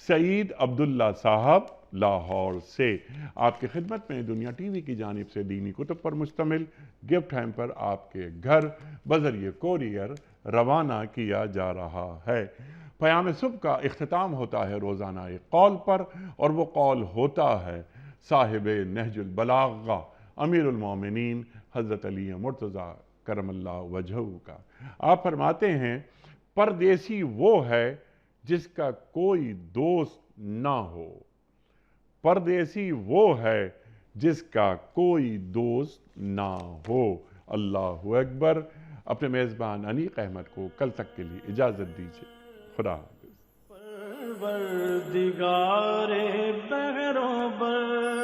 سعید عبداللہ صاحب لاہور سے۔ آپ کی خدمت میں دنیا ٹی وی کی جانب سے دینی کتب پر مشتمل گفٹ ہیمپر آپ کے گھر بذریعہ کوریئر روانہ کیا جا رہا ہے۔ پیام صبح کا اختتام ہوتا ہے روزانہ ایک قول پر، اور وہ قول ہوتا ہے صاحب نہج البلاغہ امیر المومنین حضرت علی مرتضیٰ کرم اللہ وجہہ کا۔ آپ فرماتے ہیں پردیسی وہ ہے جس کا کوئی دوست نہ ہو، پردیسی وہ ہے جس کا کوئی دوست نہ ہو۔ اللہ اکبر۔ اپنے میزبان انیق احمد کو کل تک کے لیے اجازت دیجیے۔ خدا حافظ۔ پروردگار بحروں بر